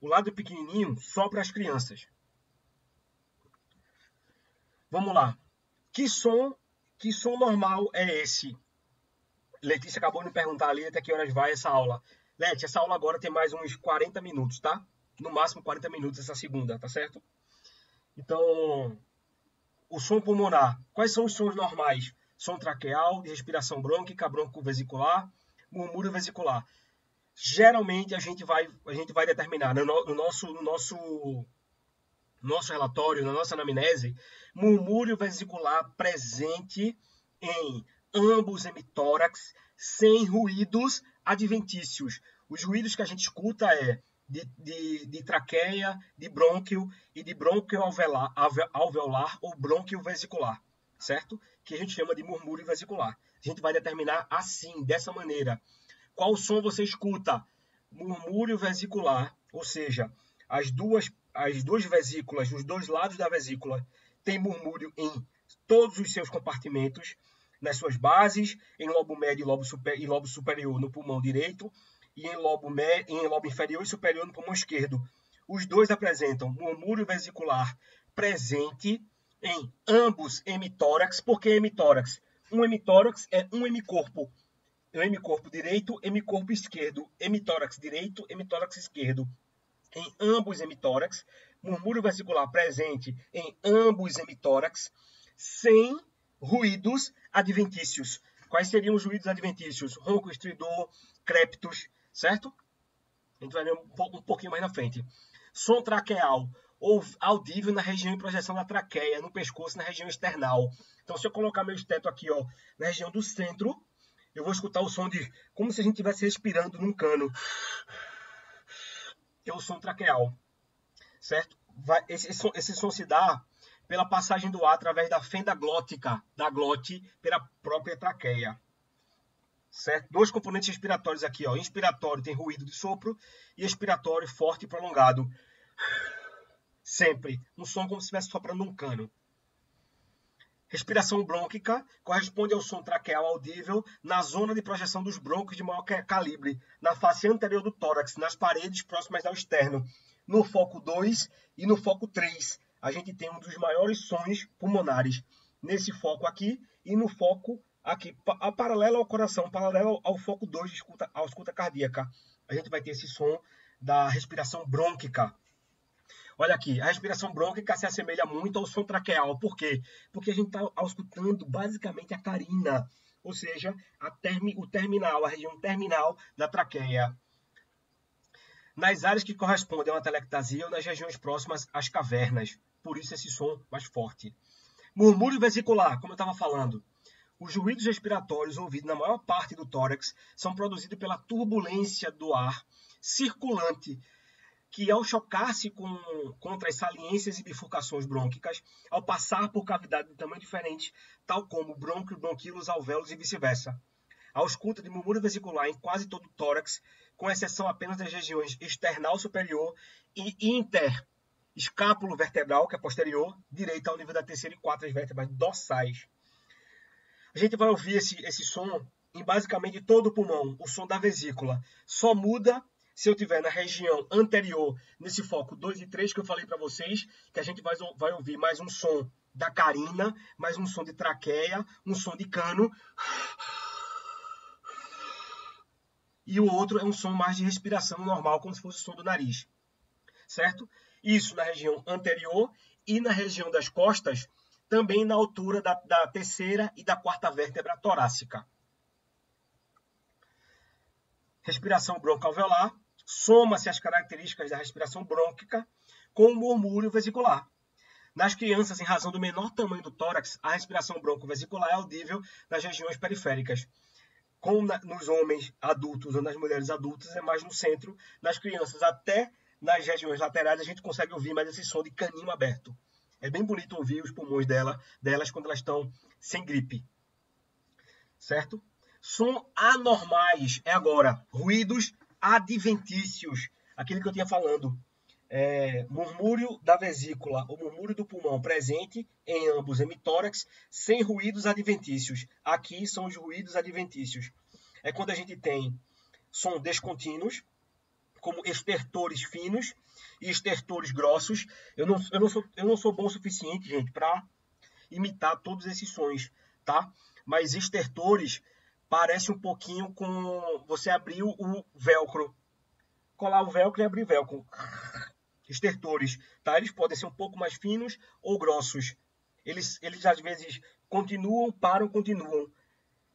O lado pequenininho só para as crianças. Vamos lá. Que som normal é esse? Letícia acabou de me perguntar ali até que horas vai essa aula. Leti, essa aula agora tem mais uns 40 minutos, tá? No máximo 40 minutos essa segunda, tá certo? Então, o som pulmonar. Quais são os sons normais? Som traqueal, de respiração brônquica, bronco-vesicular, murmúrio vesicular. Geralmente a gente vai determinar no nosso relatório, na nossa anamnese, murmúrio vesicular presente em ambos hemitórax, sem ruídos adventícios. Os ruídos que a gente escuta é de traqueia, de brônquio e de brônquio alveolar ou brônquio vesicular, certo? Que a gente chama de murmúrio vesicular. A gente vai determinar assim, dessa maneira. Qual som você escuta? Murmúrio vesicular, ou seja, as duas vesículas, os dois lados da vesícula, tem murmúrio em todos os seus compartimentos, nas suas bases, em lobo médio e lobo superior no pulmão direito, e em lobo inferior e superior no pulmão esquerdo. Os dois apresentam murmúrio vesicular presente em ambos hemitórax. Por que hemitórax? Um hemitórax é um hemicorpo. Hemicorpo direito, hemicorpo esquerdo. Hemitórax direito, hemitórax esquerdo. Em ambos hemitórax, murmúrio vesicular presente em ambos hemitórax, sem ruídos adventícios. Quais seriam os ruídos adventícios? Ronco, estridor, crepitus, certo? A gente vai ver um pouquinho mais na frente. Som traqueal, ou audível na região de projeção da traqueia, no pescoço, na região external. Então, se eu colocar meu esteto aqui, ó, na região do centro, eu vou escutar o som de como se a gente estivesse respirando num cano. Que é o som traqueal, certo? Esse som se dá pela passagem do ar através da fenda glótica, da glote, pela própria traqueia, certo? Dois componentes respiratórios aqui, ó. Inspiratório tem ruído de sopro e expiratório forte e prolongado. Sempre. Um som como se estivesse soprando um cano. Respiração brônquica corresponde ao som traqueal audível na zona de projeção dos brônquios de maior calibre, na face anterior do tórax, nas paredes próximas ao externo. No foco 2 e no foco 3, a gente tem um dos maiores sons pulmonares. Nesse foco aqui e no foco aqui, paralelo ao coração, paralelo ao foco 2 de escuta cardíaca. A gente vai ter esse som da respiração brônquica. Olha aqui, a respiração brônquica se assemelha muito ao som traqueal. Por quê? Porque a gente está auscultando basicamente a carina, ou seja, o terminal, a região terminal da traqueia. Nas áreas que correspondem a uma telectasia ou nas regiões próximas às cavernas. Por isso esse som mais forte. Murmúrio vesicular, como eu estava falando. Os ruídos respiratórios ouvidos na maior parte do tórax são produzidos pela turbulência do ar circulante, que ao chocar-se contra as saliências e bifurcações brônquicas, ao passar por cavidade de tamanho diferente, tal como brônquio, bronquíolos, alvéolos e vice-versa. A ausculta de murmúrio vesicular em quase todo o tórax, com exceção apenas das regiões external superior e interescápulo vertebral, que é posterior, direita ao nível da terceira e quarta vértebras dorsais. A gente vai ouvir esse som em basicamente todo o pulmão, o som da vesícula. Só muda se eu estiver na região anterior, nesse foco 2 e 3 que eu falei para vocês, que a gente vai ouvir mais um som da carina, mais um som de traqueia, um som de cano. E o outro é um som mais de respiração normal, como se fosse o som do nariz. Certo? Isso na região anterior e na região das costas, também na altura da terceira e da quarta vértebra torácica. respiração broncoalveolar, soma-se as características da respiração brônquica com o murmúrio vesicular. Nas crianças, em razão do menor tamanho do tórax, a respiração broncovesicular é audível nas regiões periféricas. Como nos homens adultos ou nas mulheres adultas, é mais no centro. Nas crianças, até nas regiões laterais, a gente consegue ouvir mais esse som de caninho aberto. É bem bonito ouvir os pulmões delas quando elas estão sem gripe. Certo? Som anormais é agora ruídos adventícios. Aquele que eu tinha falando. Murmúrio da vesícula ou murmúrio do pulmão presente em ambos hemitórax, sem ruídos adventícios. Aqui são os ruídos adventícios. É quando a gente tem som descontínuos, como estertores finos e estertores grossos. Eu não sou bom o suficiente, gente, para imitar todos esses sons, tá? Mas estertores parece um pouquinho com você abrir o velcro. Colar o velcro e abrir o velcro. Estertores, tá? Eles podem ser um pouco mais finos ou grossos. Eles às vezes continuam, param, continuam.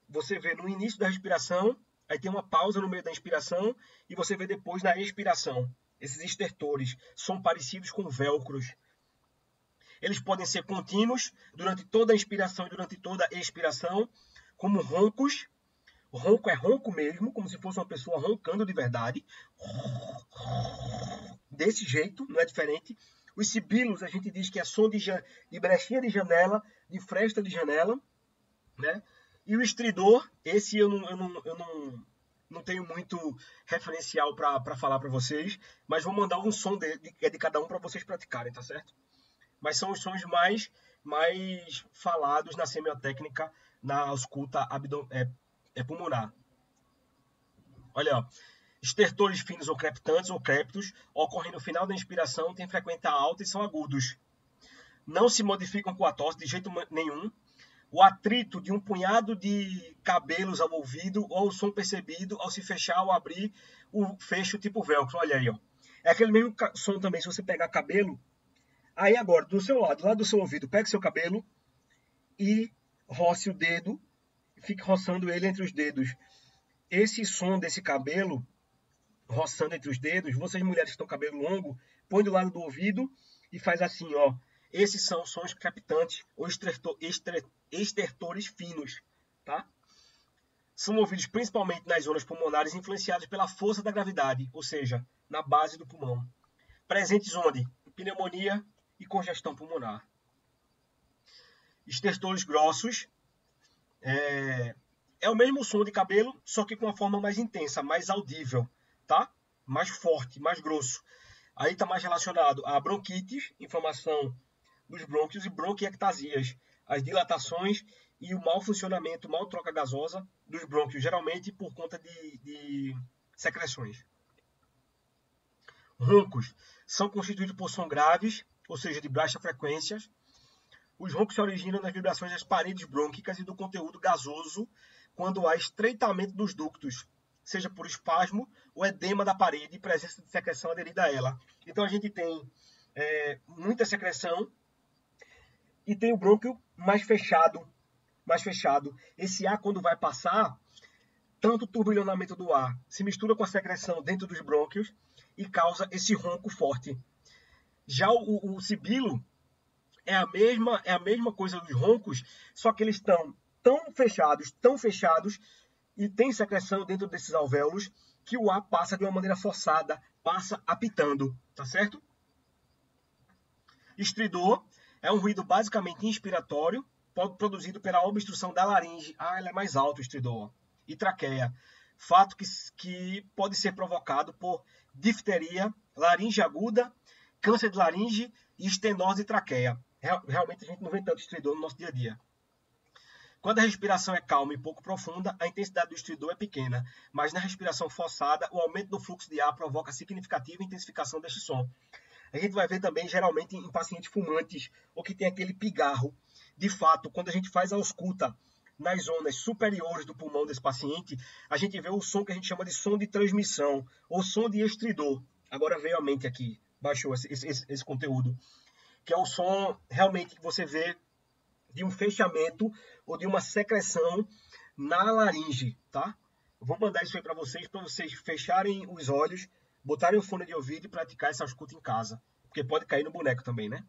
Você vê no início da respiração, aí tem uma pausa no meio da inspiração e você vê depois na expiração. Esses estertores são parecidos com velcros. Eles podem ser contínuos durante toda a inspiração e durante toda a expiração, como roncos. O ronco é ronco mesmo, como se fosse uma pessoa roncando de verdade. Desse jeito, não é diferente. Os sibilos, a gente diz que é som de brechinha de janela, de fresta de janela, né? E o estridor, esse eu não tenho muito referencial para falar para vocês, mas vou mandar um som de cada um para vocês praticarem, tá certo? Mas são os sons mais falados na semiotécnica, na ausculta pulmonar. Olha, ó. Estertores finos ou crepitantes ou crépitos ocorrem no final da inspiração, têm frequência alta e são agudos. Não se modificam com a tosse de jeito nenhum. O atrito de um punhado de cabelos ao ouvido ou o som percebido ao se fechar ou abrir o fecho tipo velcro. Olha aí, ó. É aquele mesmo som também, se você pegar cabelo. Aí agora, do seu lado, lá do seu ouvido, pegue seu cabelo e roce o dedo, fique roçando ele entre os dedos. Esse som desse cabelo roçando entre os dedos, vocês mulheres que estão com cabelo longo, põe do lado do ouvido e faz assim, ó. Esses são sons crepitantes ou estertores finos, tá? São ouvidos principalmente nas zonas pulmonares influenciadas pela força da gravidade, ou seja, na base do pulmão. Presentes onde? Pneumonia e congestão pulmonar. Estertores grossos é o mesmo som de cabelo, só que com uma forma mais intensa, mais audível. Tá? Mais forte, mais grosso. Aí está mais relacionado a bronquites, inflamação dos brônquios e bronquiectasias, as dilatações e o mau funcionamento, mal troca gasosa dos brônquios, geralmente por conta de secreções. Roncos são constituídos por som graves, ou seja, de baixa frequência. Os roncos se originam nas vibrações das paredes brônquicas e do conteúdo gasoso quando há estreitamento dos ductos, seja por espasmo ou edema da parede e presença de secreção aderida a ela. Então a gente tem muita secreção e tem o brônquio mais fechado. Esse ar, quando vai passar, tanto o turbilhonamento do ar se mistura com a secreção dentro dos brônquios e causa esse ronco forte. Já o sibilo é a mesma coisa dos roncos, só que eles estão tão fechados, e tem secreção dentro desses alvéolos que o ar passa de uma maneira forçada, passa apitando, tá certo? Estridor é um ruído basicamente inspiratório, produzido pela obstrução da laringe. Ele é mais alto, o estridor. E traqueia. Fato que pode ser provocado por difteria, laringe aguda, câncer de laringe e estenose de traqueia. Realmente a gente não vê tanto estridor no nosso dia a dia. Quando a respiração é calma e pouco profunda, a intensidade do estridor é pequena, mas na respiração forçada, o aumento do fluxo de ar provoca significativa intensificação deste som. A gente vai ver também, geralmente, em pacientes fumantes, ou que tem aquele pigarro. De fato, quando a gente faz a ausculta nas zonas superiores do pulmão desse paciente, a gente vê o som que a gente chama de som de transmissão, ou som de estridor. Agora veio à mente aqui, baixou esse conteúdo. Que é o som, realmente, que você vê de um fechamento ou de uma secreção na laringe, tá? Eu vou mandar isso aí para vocês fecharem os olhos, botarem o fone de ouvido e praticar essa ausculta em casa. Porque pode cair no boneco também, né?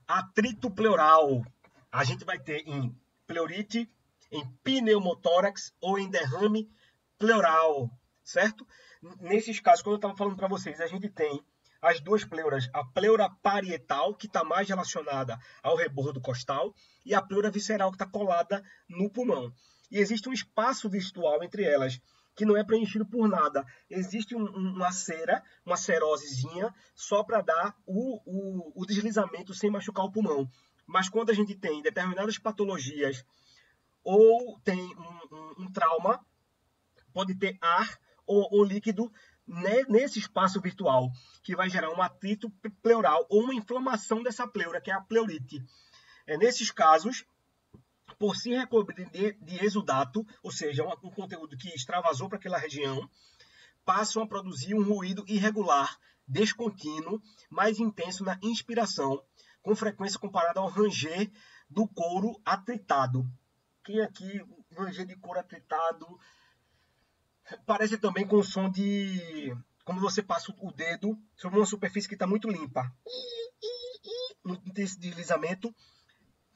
Atrito pleural. A gente vai ter em pleurite, em pneumotórax ou em derrame pleural, certo? Nesses casos, quando eu estava falando para vocês, a gente tem as duas pleuras, a pleura parietal, que está mais relacionada ao rebordo costal, e a pleura visceral, que está colada no pulmão. E existe um espaço virtual entre elas, que não é preenchido por nada. Existe uma cera, uma serosezinha, só para dar o deslizamento sem machucar o pulmão. Mas quando a gente tem determinadas patologias ou tem um trauma, pode ter ar ou líquido nesse espaço virtual, que vai gerar um atrito pleural ou uma inflamação dessa pleura, que é a pleurite. Nesses casos, por se recobrir de exudato, ou seja, um conteúdo que extravasou para aquela região, passam a produzir um ruído irregular, descontínuo, mais intenso na inspiração, com frequência comparada ao ranger do couro atritado. Quem aqui, ranger de couro atritado, parece também com o som de... como você passa o dedo sobre uma superfície que está muito limpa. Não tem esse deslizamento.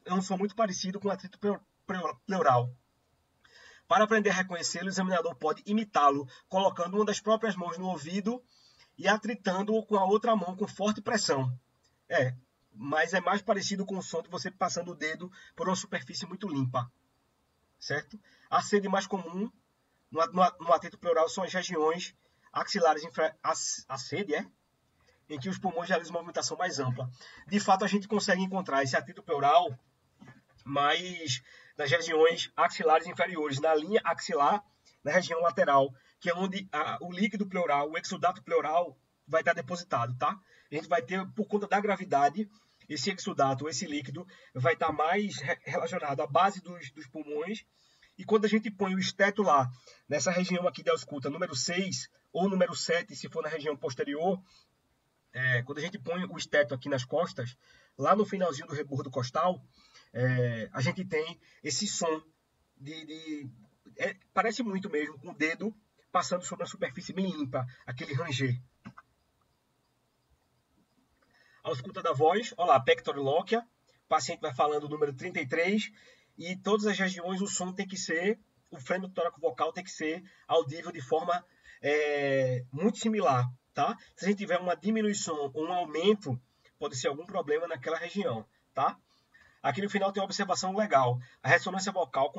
É um som muito parecido com o atrito pleural. Para aprender a reconhecê-lo, o examinador pode imitá-lo, colocando uma das próprias mãos no ouvido e atritando-o com a outra mão com forte pressão. Mas é mais parecido com o som de você passando o dedo por uma superfície muito limpa. Certo? A sede mais comum no atrito pleural são as regiões axilares a sede, em que os pulmões realizam uma movimentação mais ampla. De fato, a gente consegue encontrar esse atrito pleural mais nas regiões axilares inferiores, na linha axilar, na região lateral, que é onde o líquido pleural, o exudato pleural, vai estar depositado, tá? A gente vai ter, por conta da gravidade, esse exudato, esse líquido, vai estar mais relacionado à base dos pulmões. E quando a gente põe o esteto lá, nessa região aqui da ausculta, número 6 ou número 7, se for na região posterior, quando a gente põe o esteto aqui nas costas, lá no finalzinho do rebordo costal, a gente tem esse som parece muito mesmo com o dedo passando sobre uma superfície bem limpa, aquele ranger. A ausculta da voz, olha lá, pectorolóquia, o paciente vai falando o número 33, e todas as regiões o som tem que ser, o freno tóraco vocal tem que ser audível de forma muito similar, tá? Se a gente tiver uma diminuição ou um aumento, pode ser algum problema naquela região, tá? Aqui no final tem uma observação legal. A ressonância vocal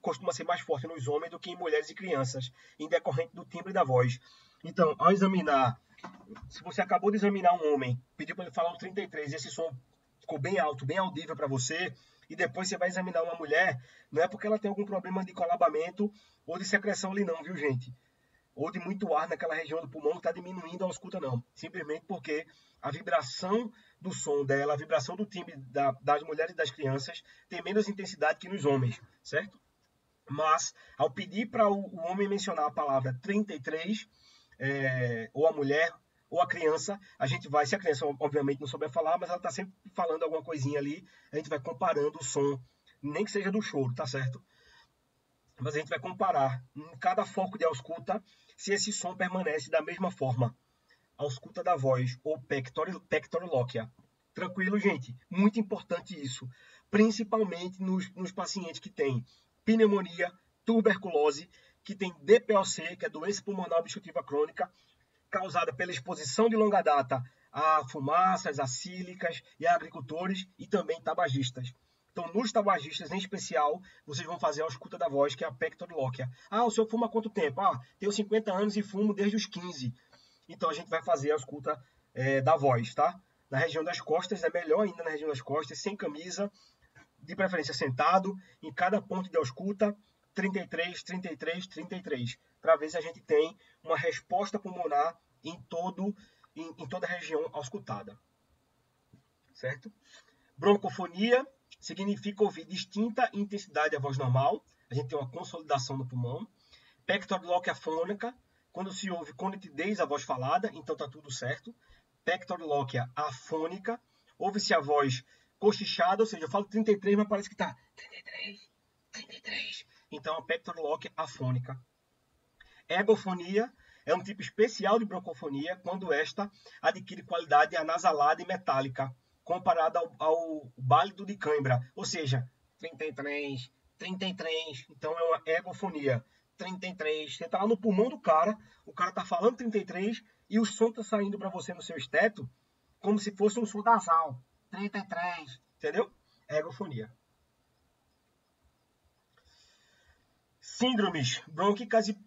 costuma ser mais forte nos homens do que em mulheres e crianças, em decorrente do timbre da voz. Então, ao examinar, se você acabou de examinar um homem, pediu para ele falar o 33, e esse som ficou bem alto, bem audível para você, e depois você vai examinar uma mulher, não é porque ela tem algum problema de colabamento ou de secreção ali não, viu, gente? Ou de muito ar naquela região do pulmão que está diminuindo a ausculta, não. Simplesmente porque a vibração do som dela, a vibração do timbre das mulheres e das crianças tem menos intensidade que nos homens, certo? Mas, ao pedir para o homem mencionar a palavra 33, ou a mulher, ou a criança, a gente vai, se a criança obviamente não souber falar, mas ela está sempre falando alguma coisinha ali, a gente vai comparando o som, nem que seja do choro, tá certo? Mas a gente vai comparar em cada foco de ausculta se esse som permanece da mesma forma. Ausculta da voz ou pectorolóquia. Tranquilo, gente? Muito importante isso. Principalmente nos pacientes que têm pneumonia, tuberculose, que tem DPOC, que é doença pulmonar obstrutiva crônica, causada pela exposição de longa data a fumaças, a sílicas e a agricultores e também tabagistas. Então, nos tabagistas, em especial, vocês vão fazer a ausculta da voz, que é a pectorolóquia. O senhor fuma há quanto tempo? Tenho 50 anos e fumo desde os 15. Então, a gente vai fazer a ausculta da voz, tá? Na região das costas, é melhor ainda na região das costas, sem camisa, de preferência sentado, em cada ponto de ausculta, 33, 33, 33, para ver se a gente tem uma resposta pulmonar em toda a região auscultada. Certo? Broncofonia significa ouvir distinta intensidade da voz normal. A gente tem uma consolidação no pulmão. Pectorolóquia fônica, quando se ouve com nitidez a voz falada, então está tudo certo. Pectorolóquia afônica, ouve-se a voz cochichada, ou seja, eu falo 33, mas parece que está 33, 33. Então, a pectorolóquia afônica. Egofonia é um tipo especial de broncofonia quando esta adquire qualidade anasalada e metálica, comparada ao bálido de cãibra, ou seja, 33, 33. Então é uma egofonia. 33. Você está lá no pulmão do cara, o cara está falando 33 e o som está saindo para você no seu esteto como se fosse um som nasal. 33. Entendeu? Egofonia. Síndromes brônquicas e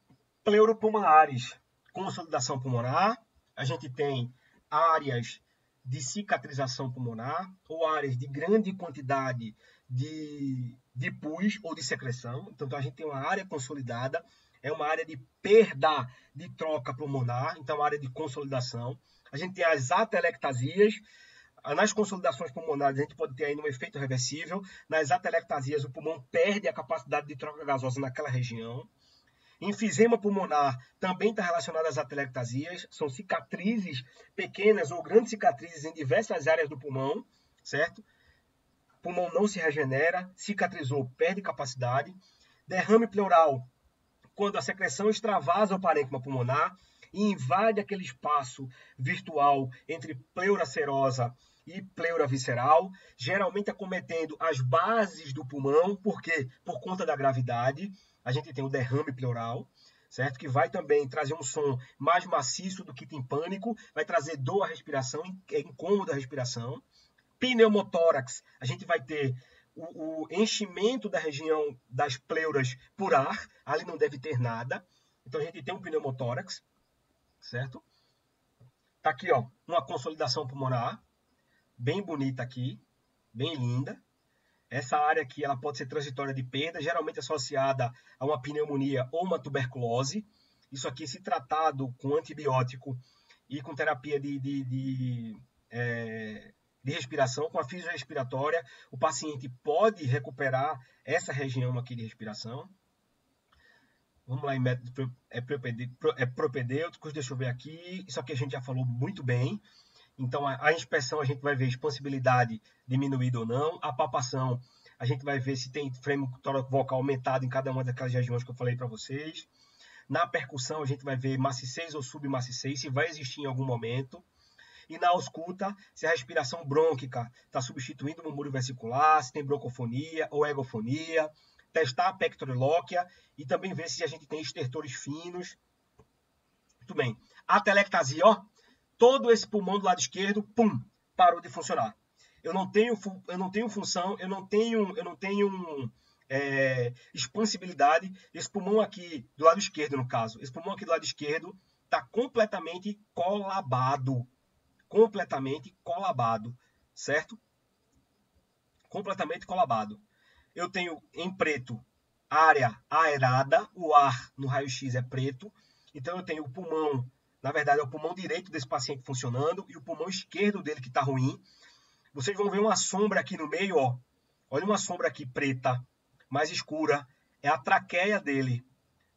pleuropulmonares. Consolidação pulmonar. A gente tem áreas de cicatrização pulmonar ou áreas de grande quantidade de pus ou de secreção. Então, a gente tem uma área consolidada, é uma área de perda de troca pulmonar, então, uma área de consolidação. A gente tem as atelectasias. Nas consolidações pulmonares, a gente pode ter ainda um efeito reversível. Nas atelectasias, o pulmão perde a capacidade de troca gasosa naquela região. Enfisema pulmonar também está relacionado às atelectasias. São cicatrizes pequenas ou grandes cicatrizes em diversas áreas do pulmão, certo? O pulmão não se regenera, cicatrizou, perde capacidade. Derrame pleural, quando a secreção extravasa o parênquima pulmonar e invade aquele espaço virtual entre pleura serosa e pleura visceral, geralmente acometendo as bases do pulmão, porque por conta da gravidade, a gente tem o derrame pleural, certo? Que vai também trazer um som mais maciço do que timpânico, vai trazer dor à respiração, incômodo à respiração. Pneumotórax, a gente vai ter o enchimento da região das pleuras por ar, ali não deve ter nada. Então a gente tem um pneumotórax, certo? Tá aqui, ó, uma consolidação pulmonar, bem bonita aqui, bem linda. Essa área aqui ela pode ser transitória de perda, geralmente associada a uma pneumonia ou uma tuberculose. Isso aqui, se tratado com antibiótico e com terapia de respiração, com a fisiorrespiratória, o paciente pode recuperar essa região aqui de respiração. Vamos lá em método propedêuticos, deixa eu ver aqui. Isso aqui a gente já falou muito bem. Então, a inspeção a gente vai ver expansibilidade diminuída ou não. A palpação, a gente vai ver se tem frêmio vocal aumentado em cada uma daquelas regiões que eu falei para vocês. Na percussão, a gente vai ver maciçez ou submaciçez, se vai existir em algum momento. E na ausculta, se a respiração brônquica está substituindo o murmúrio vesicular, se tem broncofonia ou egofonia. Testar a pectorolóquia e também ver se a gente tem estertores finos. Muito bem. Atelectasia, ó. Todo esse pulmão do lado esquerdo, pum, parou de funcionar. Eu não tenho função, eu não tenho expansibilidade. Esse pulmão aqui do lado esquerdo, no caso, esse pulmão aqui do lado esquerdo está completamente colabado. Completamente colabado, certo? Completamente colabado. Eu tenho em preto área aerada, o ar no raio-x é preto. Então eu tenho o pulmão, na verdade é o pulmão direito desse paciente funcionando e o pulmão esquerdo dele que está ruim. Vocês vão ver uma sombra aqui no meio, ó. Olha uma sombra aqui preta, mais escura. É a traqueia dele.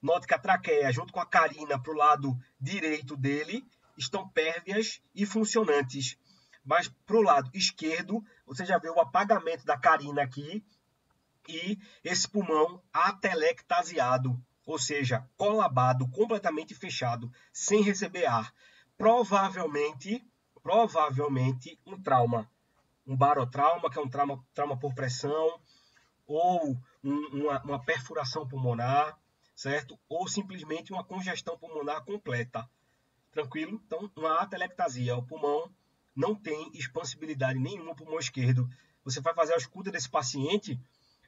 Note que a traqueia, junto com a carina para o lado direito dele, estão pérvias e funcionantes. Mas para o lado esquerdo, você já vê o apagamento da carina aqui e esse pulmão atelectasiado, ou seja, colabado, completamente fechado, sem receber ar. Provavelmente um trauma. Um barotrauma, que é um trauma por pressão, ou uma perfuração pulmonar, certo? Ou simplesmente uma congestão pulmonar completa. Tranquilo? Então, uma atelectasia. O pulmão não tem expansibilidade nenhuma no pulmão esquerdo. Você vai fazer a ausculta desse paciente,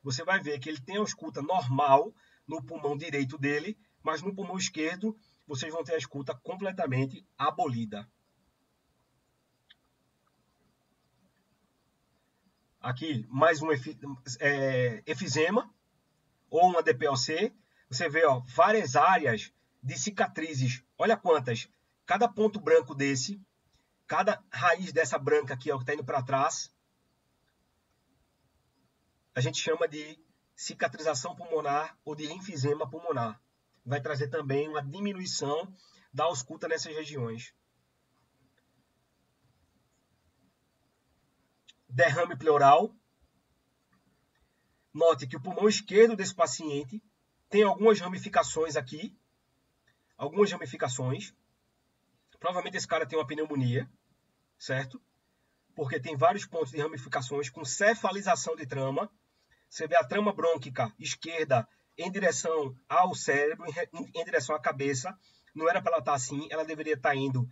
você vai ver que ele tem a ausculta normal no pulmão direito dele, mas no pulmão esquerdo vocês vão ter a ausculta completamente abolida. Aqui, mais um efizema ou uma DPOC. Você vê, ó, várias áreas de cicatrizes. Olha quantas. Cada ponto branco desse, cada raiz dessa branca aqui, ó, que está indo para trás, a gente chama de cicatrização pulmonar ou de enfisema pulmonar. Vai trazer também uma diminuição da ausculta nessas regiões. Derrame pleural. Note que o pulmão esquerdo desse paciente tem algumas ramificações aqui. Algumas ramificações. Provavelmente esse cara tem uma pneumonia, certo? Porque tem vários pontos de ramificações com cefalização de trama. Você vê a trama brônquica esquerda em direção ao cérebro, em direção à cabeça. Não era para ela estar assim, ela deveria estar indo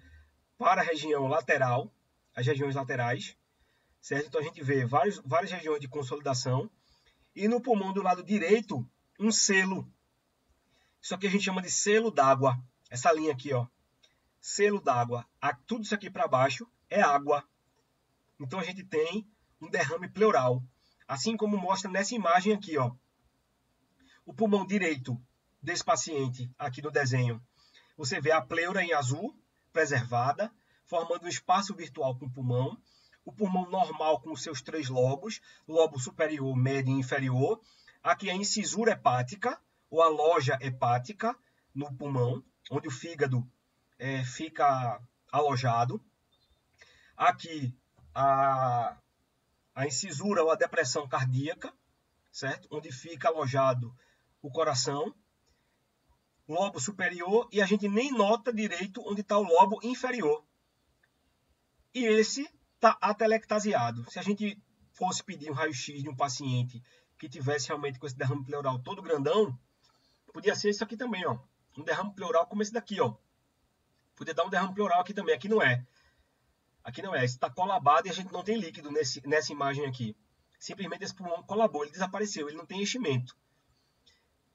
para a região lateral, as regiões laterais, certo? Então a gente vê várias regiões de consolidação. E no pulmão do lado direito, um selo. Isso aqui a gente chama de selo d'água. Essa linha aqui, ó. Selo d'água. Tudo isso aqui para baixo é água. Então a gente tem um derrame pleural. Assim como mostra nessa imagem aqui, ó. O pulmão direito desse paciente aqui no desenho. Você vê a pleura em azul, preservada, formando um espaço virtual com o pulmão. O pulmão normal com os seus 3 lobos, lobo superior, médio e inferior. Aqui a incisura hepática, ou a loja hepática no pulmão, onde o fígado fica alojado. Aqui a incisura ou a depressão cardíaca, certo? Onde fica alojado o coração. Lobo superior, e a gente nem nota direito onde está o lobo inferior. E esse está atelectasiado. Se a gente fosse pedir um raio-x de um paciente que tivesse realmente com esse derrame pleural todo grandão, podia ser isso aqui também, ó. Um derrame pleural como esse daqui, ó. Podia dar um derrame pleural aqui também. Aqui não é. Aqui não é. Esse está colabado e a gente não tem líquido nessa imagem aqui. Simplesmente esse pulmão colabou, ele desapareceu, ele não tem enchimento.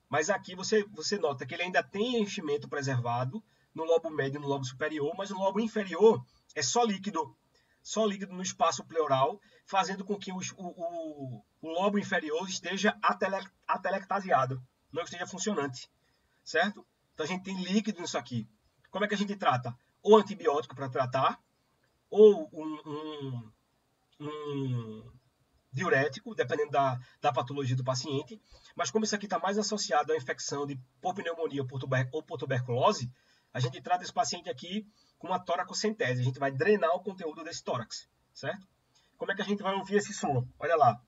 Mas aqui você nota que ele ainda tem enchimento preservado no lobo médio e no lobo superior, mas no lobo inferior é só líquido no espaço pleural, fazendo com que o lobo inferior esteja atelectasiado, não esteja funcionante, certo? Então a gente tem líquido nisso aqui. Como é que a gente trata? Ou antibiótico para tratar, ou um diurético, dependendo da patologia do paciente. Mas como isso aqui está mais associado à infecção por pneumonia ou por tuberculose, a gente trata esse paciente aqui com uma toracocentese. A gente vai drenar o conteúdo desse tórax, certo? Como é que a gente vai ouvir esse som? Olha lá.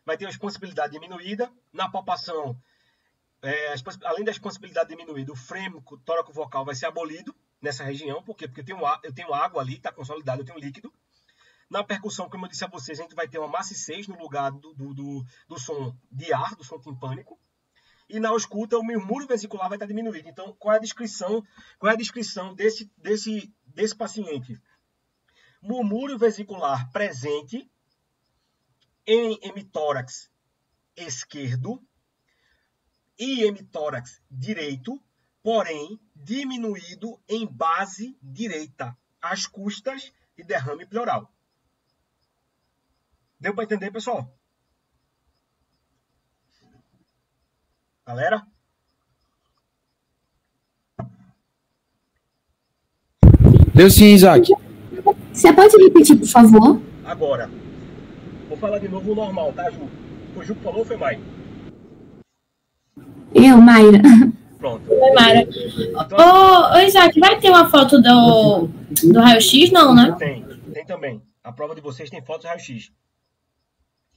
Vai ter a expansibilidade diminuída. Na palpação, além da expansibilidade diminuída, o frêmio tóraco-vocal vai ser abolido nessa região. Por quê? Porque eu tenho água ali, está consolidado, eu tenho líquido. Na percussão, como eu disse a vocês, a gente vai ter uma maciez no lugar do som de ar, do som timpânico. E na ausculta, o murmúrio vesicular vai estar diminuído. Então, qual é a descrição desse paciente? Murmúrio vesicular presente em hemitórax esquerdo e hemitórax direito, porém diminuído em base direita, às custas de derrame pleural. Deu para entender, pessoal? Galera? Deu sim, Isaac. Você pode repetir, por favor? Agora. Vou falar de novo o normal, tá, Ju? Foi Ju que falou ou foi Mai? Eu, Mayra. Pronto. Oi, Mayra. Então, Ô, Isaac, vai ter uma foto do raio-x, não, né? Tem também. A prova de vocês tem foto de raio-x.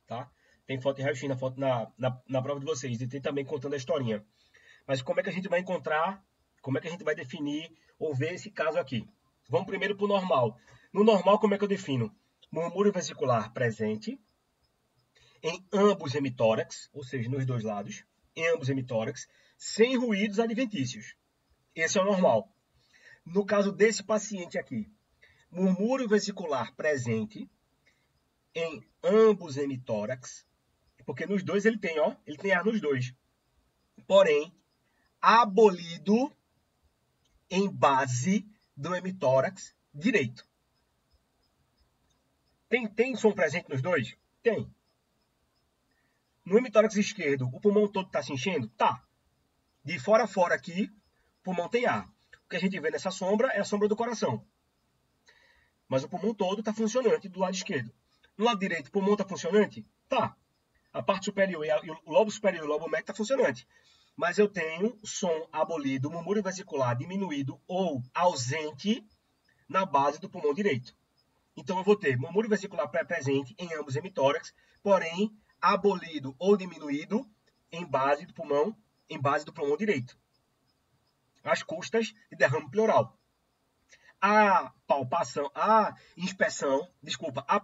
Tá? Tem foto de raio-x na prova de vocês. E tem também contando a historinha. Mas como é que a gente vai encontrar, como é que a gente vai definir ou ver esse caso aqui? Vamos primeiro para o normal. No normal, como é que eu defino? Murmúrio vesicular presente em ambos hemitórax, ou seja, nos dois lados, em ambos hemitórax, sem ruídos adventícios. Esse é o normal. No caso desse paciente aqui, murmúrio vesicular presente em ambos hemitórax, porque nos dois ele tem ar nos dois. Porém, abolido em base do hemitórax direito. Tem som presente nos dois? Tem. No hemitórax esquerdo, o pulmão todo está se enchendo? Tá. De fora a fora aqui, o pulmão tem ar. O que a gente vê nessa sombra é a sombra do coração. Mas o pulmão todo está funcionante do lado esquerdo. No lado direito, o pulmão está funcionante? Tá. A parte superior e o lobo superior e o lobo médio está funcionante. Mas eu tenho som abolido, murmúrio vesicular diminuído ou ausente na base do pulmão direito. Então eu vou ter murmúrio vesicular presente em ambos hemitórax, porém abolido ou diminuído em base do pulmão em base do pulmão direito. As custas de derrame pleural. A palpação, a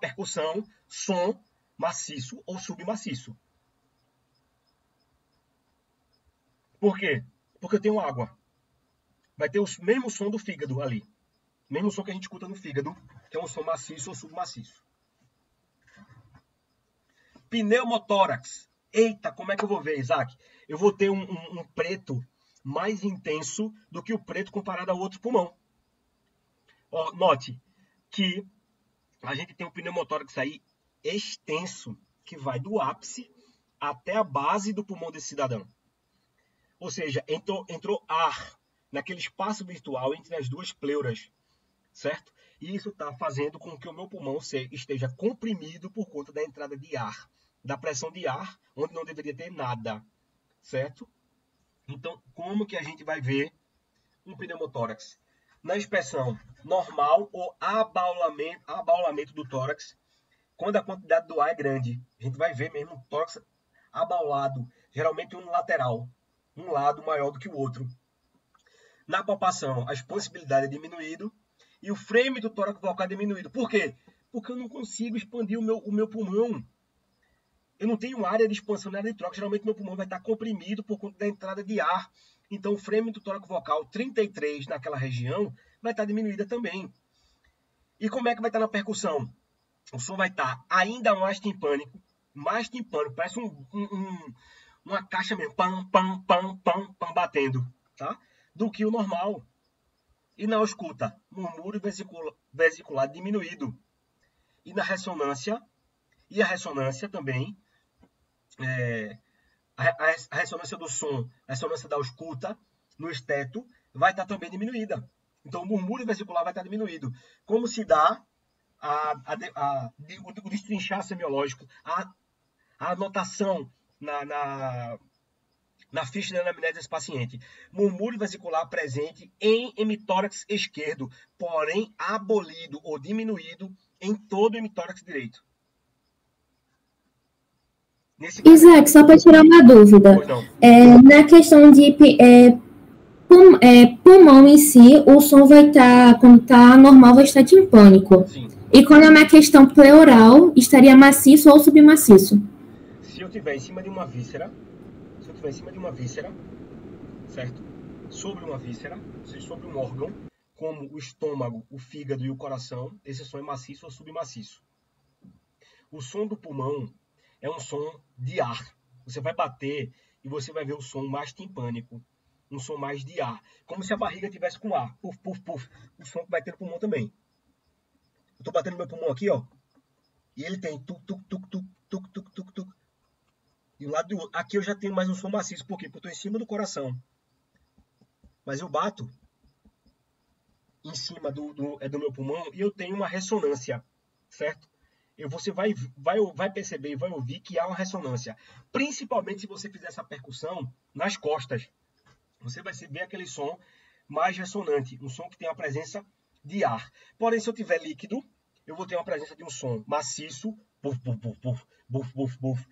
percussão, som maciço ou submaciço. Por quê? Porque eu tenho água. Vai ter o mesmo som do fígado ali. Mesmo som que a gente escuta no fígado, que é um som maciço ou submaciço. Pneumotórax. Eita, como é que eu vou ver, Isaac? Eu vou ter um preto mais intenso do que o preto comparado ao outro pulmão. Ó, note que a gente tem um pneumotórax aí extenso, que vai do ápice até a base do pulmão desse cidadão. Ou seja, entrou ar naquele espaço virtual entre as duas pleuras, certo? E isso está fazendo com que o meu pulmão esteja comprimido por conta da entrada de ar, da pressão de ar, onde não deveria ter nada, certo? Então, como que a gente vai ver um pneumotórax? Na inspeção normal ou abaulamento do tórax, quando a quantidade do ar é grande. A gente vai ver mesmo o tórax abaulado, geralmente um lateral, um lado maior do que o outro. Na palpação, a expansibilidade é diminuída e o frame do tórax vocal é diminuído. Por quê? Porque eu não consigo expandir o meu pulmão. Eu não tenho área de expansão na área de troca. Geralmente meu pulmão vai estar comprimido por conta da entrada de ar. Então o frame do tórax vocal 33 naquela região vai estar diminuída também. E como é que vai estar na percussão? O som vai estar ainda mais timpânico, parece uma caixa mesmo, pam, pam, pam, pam, pam, batendo, tá? Do que o normal. E na ausculta, murmúrio vesicular diminuído. E na ressonância, e a ressonância também, a ressonância do som, a ressonância da ausculta, no esteto, vai estar também diminuída. Então o murmúrio vesicular vai estar diminuído. Como se dá o destrinchar semiológico, a anotação na ficha de anamnese desse paciente. Murmúrio vesicular presente em hemitórax esquerdo, porém abolido ou diminuído em todo o hemitórax direito. Isaac, só para tirar uma dúvida. Na questão de pulmão em si, o som vai estar, quando está normal, vai estar timpânico. Sim. E quando é uma questão pleural, estaria maciço ou submaciço? Se eu estiver em cima de uma víscera, certo? Sobre uma víscera, ou seja, sobre um órgão, como o estômago, o fígado e o coração, esse som é maciço ou submaciço. O som do pulmão é um som de ar. Você vai bater e você vai ver o som mais timpânico, um som mais de ar, como se a barriga tivesse com ar, puf, puf, puf. O som que vai ter no pulmão também. Eu tô batendo meu pulmão aqui, ó, e ele tem tuc, tuc, tuc, tuc, tuc, tuc, tuc, tuc. E o lado do outro, aqui eu já tenho mais um som maciço, por quê? Porque eu tô em cima do coração. Mas eu bato em cima do meu pulmão e eu tenho uma ressonância, certo? Você vai perceber e vai ouvir que há uma ressonância. Principalmente se você fizer essa percussão nas costas. Você vai ver aquele som mais ressonante, um som que tem a presença de ar. Porém, se eu tiver líquido, eu vou ter uma presença de um som maciço, buf, buf, buf, buf, buf, buf, buf,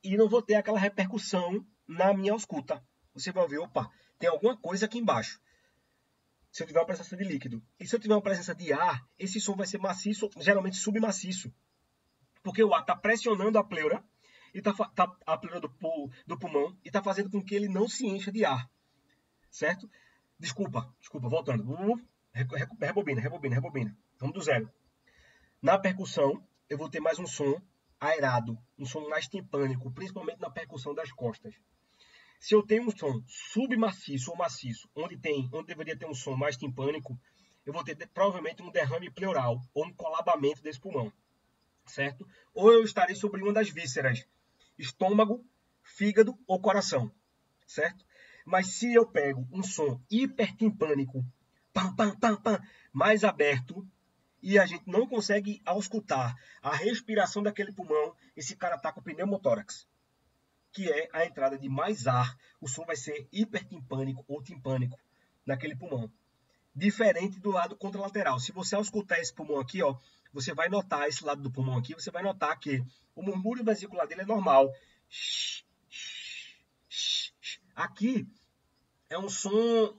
e não vou ter aquela repercussão na minha ausculta. Você vai ouvir, opa, tem alguma coisa aqui embaixo. Se eu tiver uma presença de líquido. E se eu tiver uma presença de ar, esse som vai ser maciço, geralmente submaciço. Porque o ar está pressionando a pleura, e a pleura do pulmão, e está fazendo com que ele não se encha de ar. Certo? Desculpa, voltando. Rebobina. Vamos do zero. Na percussão, eu vou ter mais um som aerado, um som mais timpânico, principalmente na percussão das costas. Se eu tenho um som submaciço ou maciço, onde deveria ter um som mais timpânico, eu vou ter provavelmente um derrame pleural, ou um colabamento desse pulmão. Certo? Ou eu estarei sobre uma das vísceras, estômago, fígado ou coração. Certo? Mas se eu pego um som hipertimpânico, pam, pam, pam, pam, mais aberto, e a gente não consegue auscultar a respiração daquele pulmão, esse cara está com pneumotórax, que é a entrada de mais ar, o som vai ser hipertimpânico ou timpânico naquele pulmão. Diferente do lado contralateral. Se você auscultar esse pulmão aqui, ó, você vai notar esse lado do pulmão aqui, você vai notar que o murmúrio vesicular dele é normal. Aqui é um som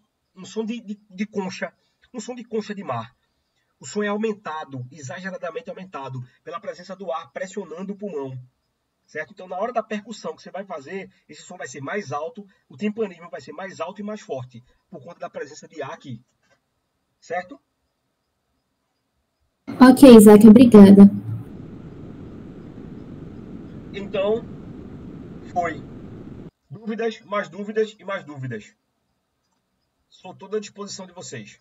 de concha, um som de concha de mar. O som é aumentado, exageradamente aumentado, pela presença do ar pressionando o pulmão. Certo? Então, na hora da percussão que você vai fazer, esse som vai ser mais alto, o timpanismo vai ser mais alto e mais forte, por conta da presença de ar aqui. Certo? Ok, Isaac, obrigada. Então, foi. Dúvidas, mais dúvidas e mais dúvidas. Sou toda à disposição de vocês.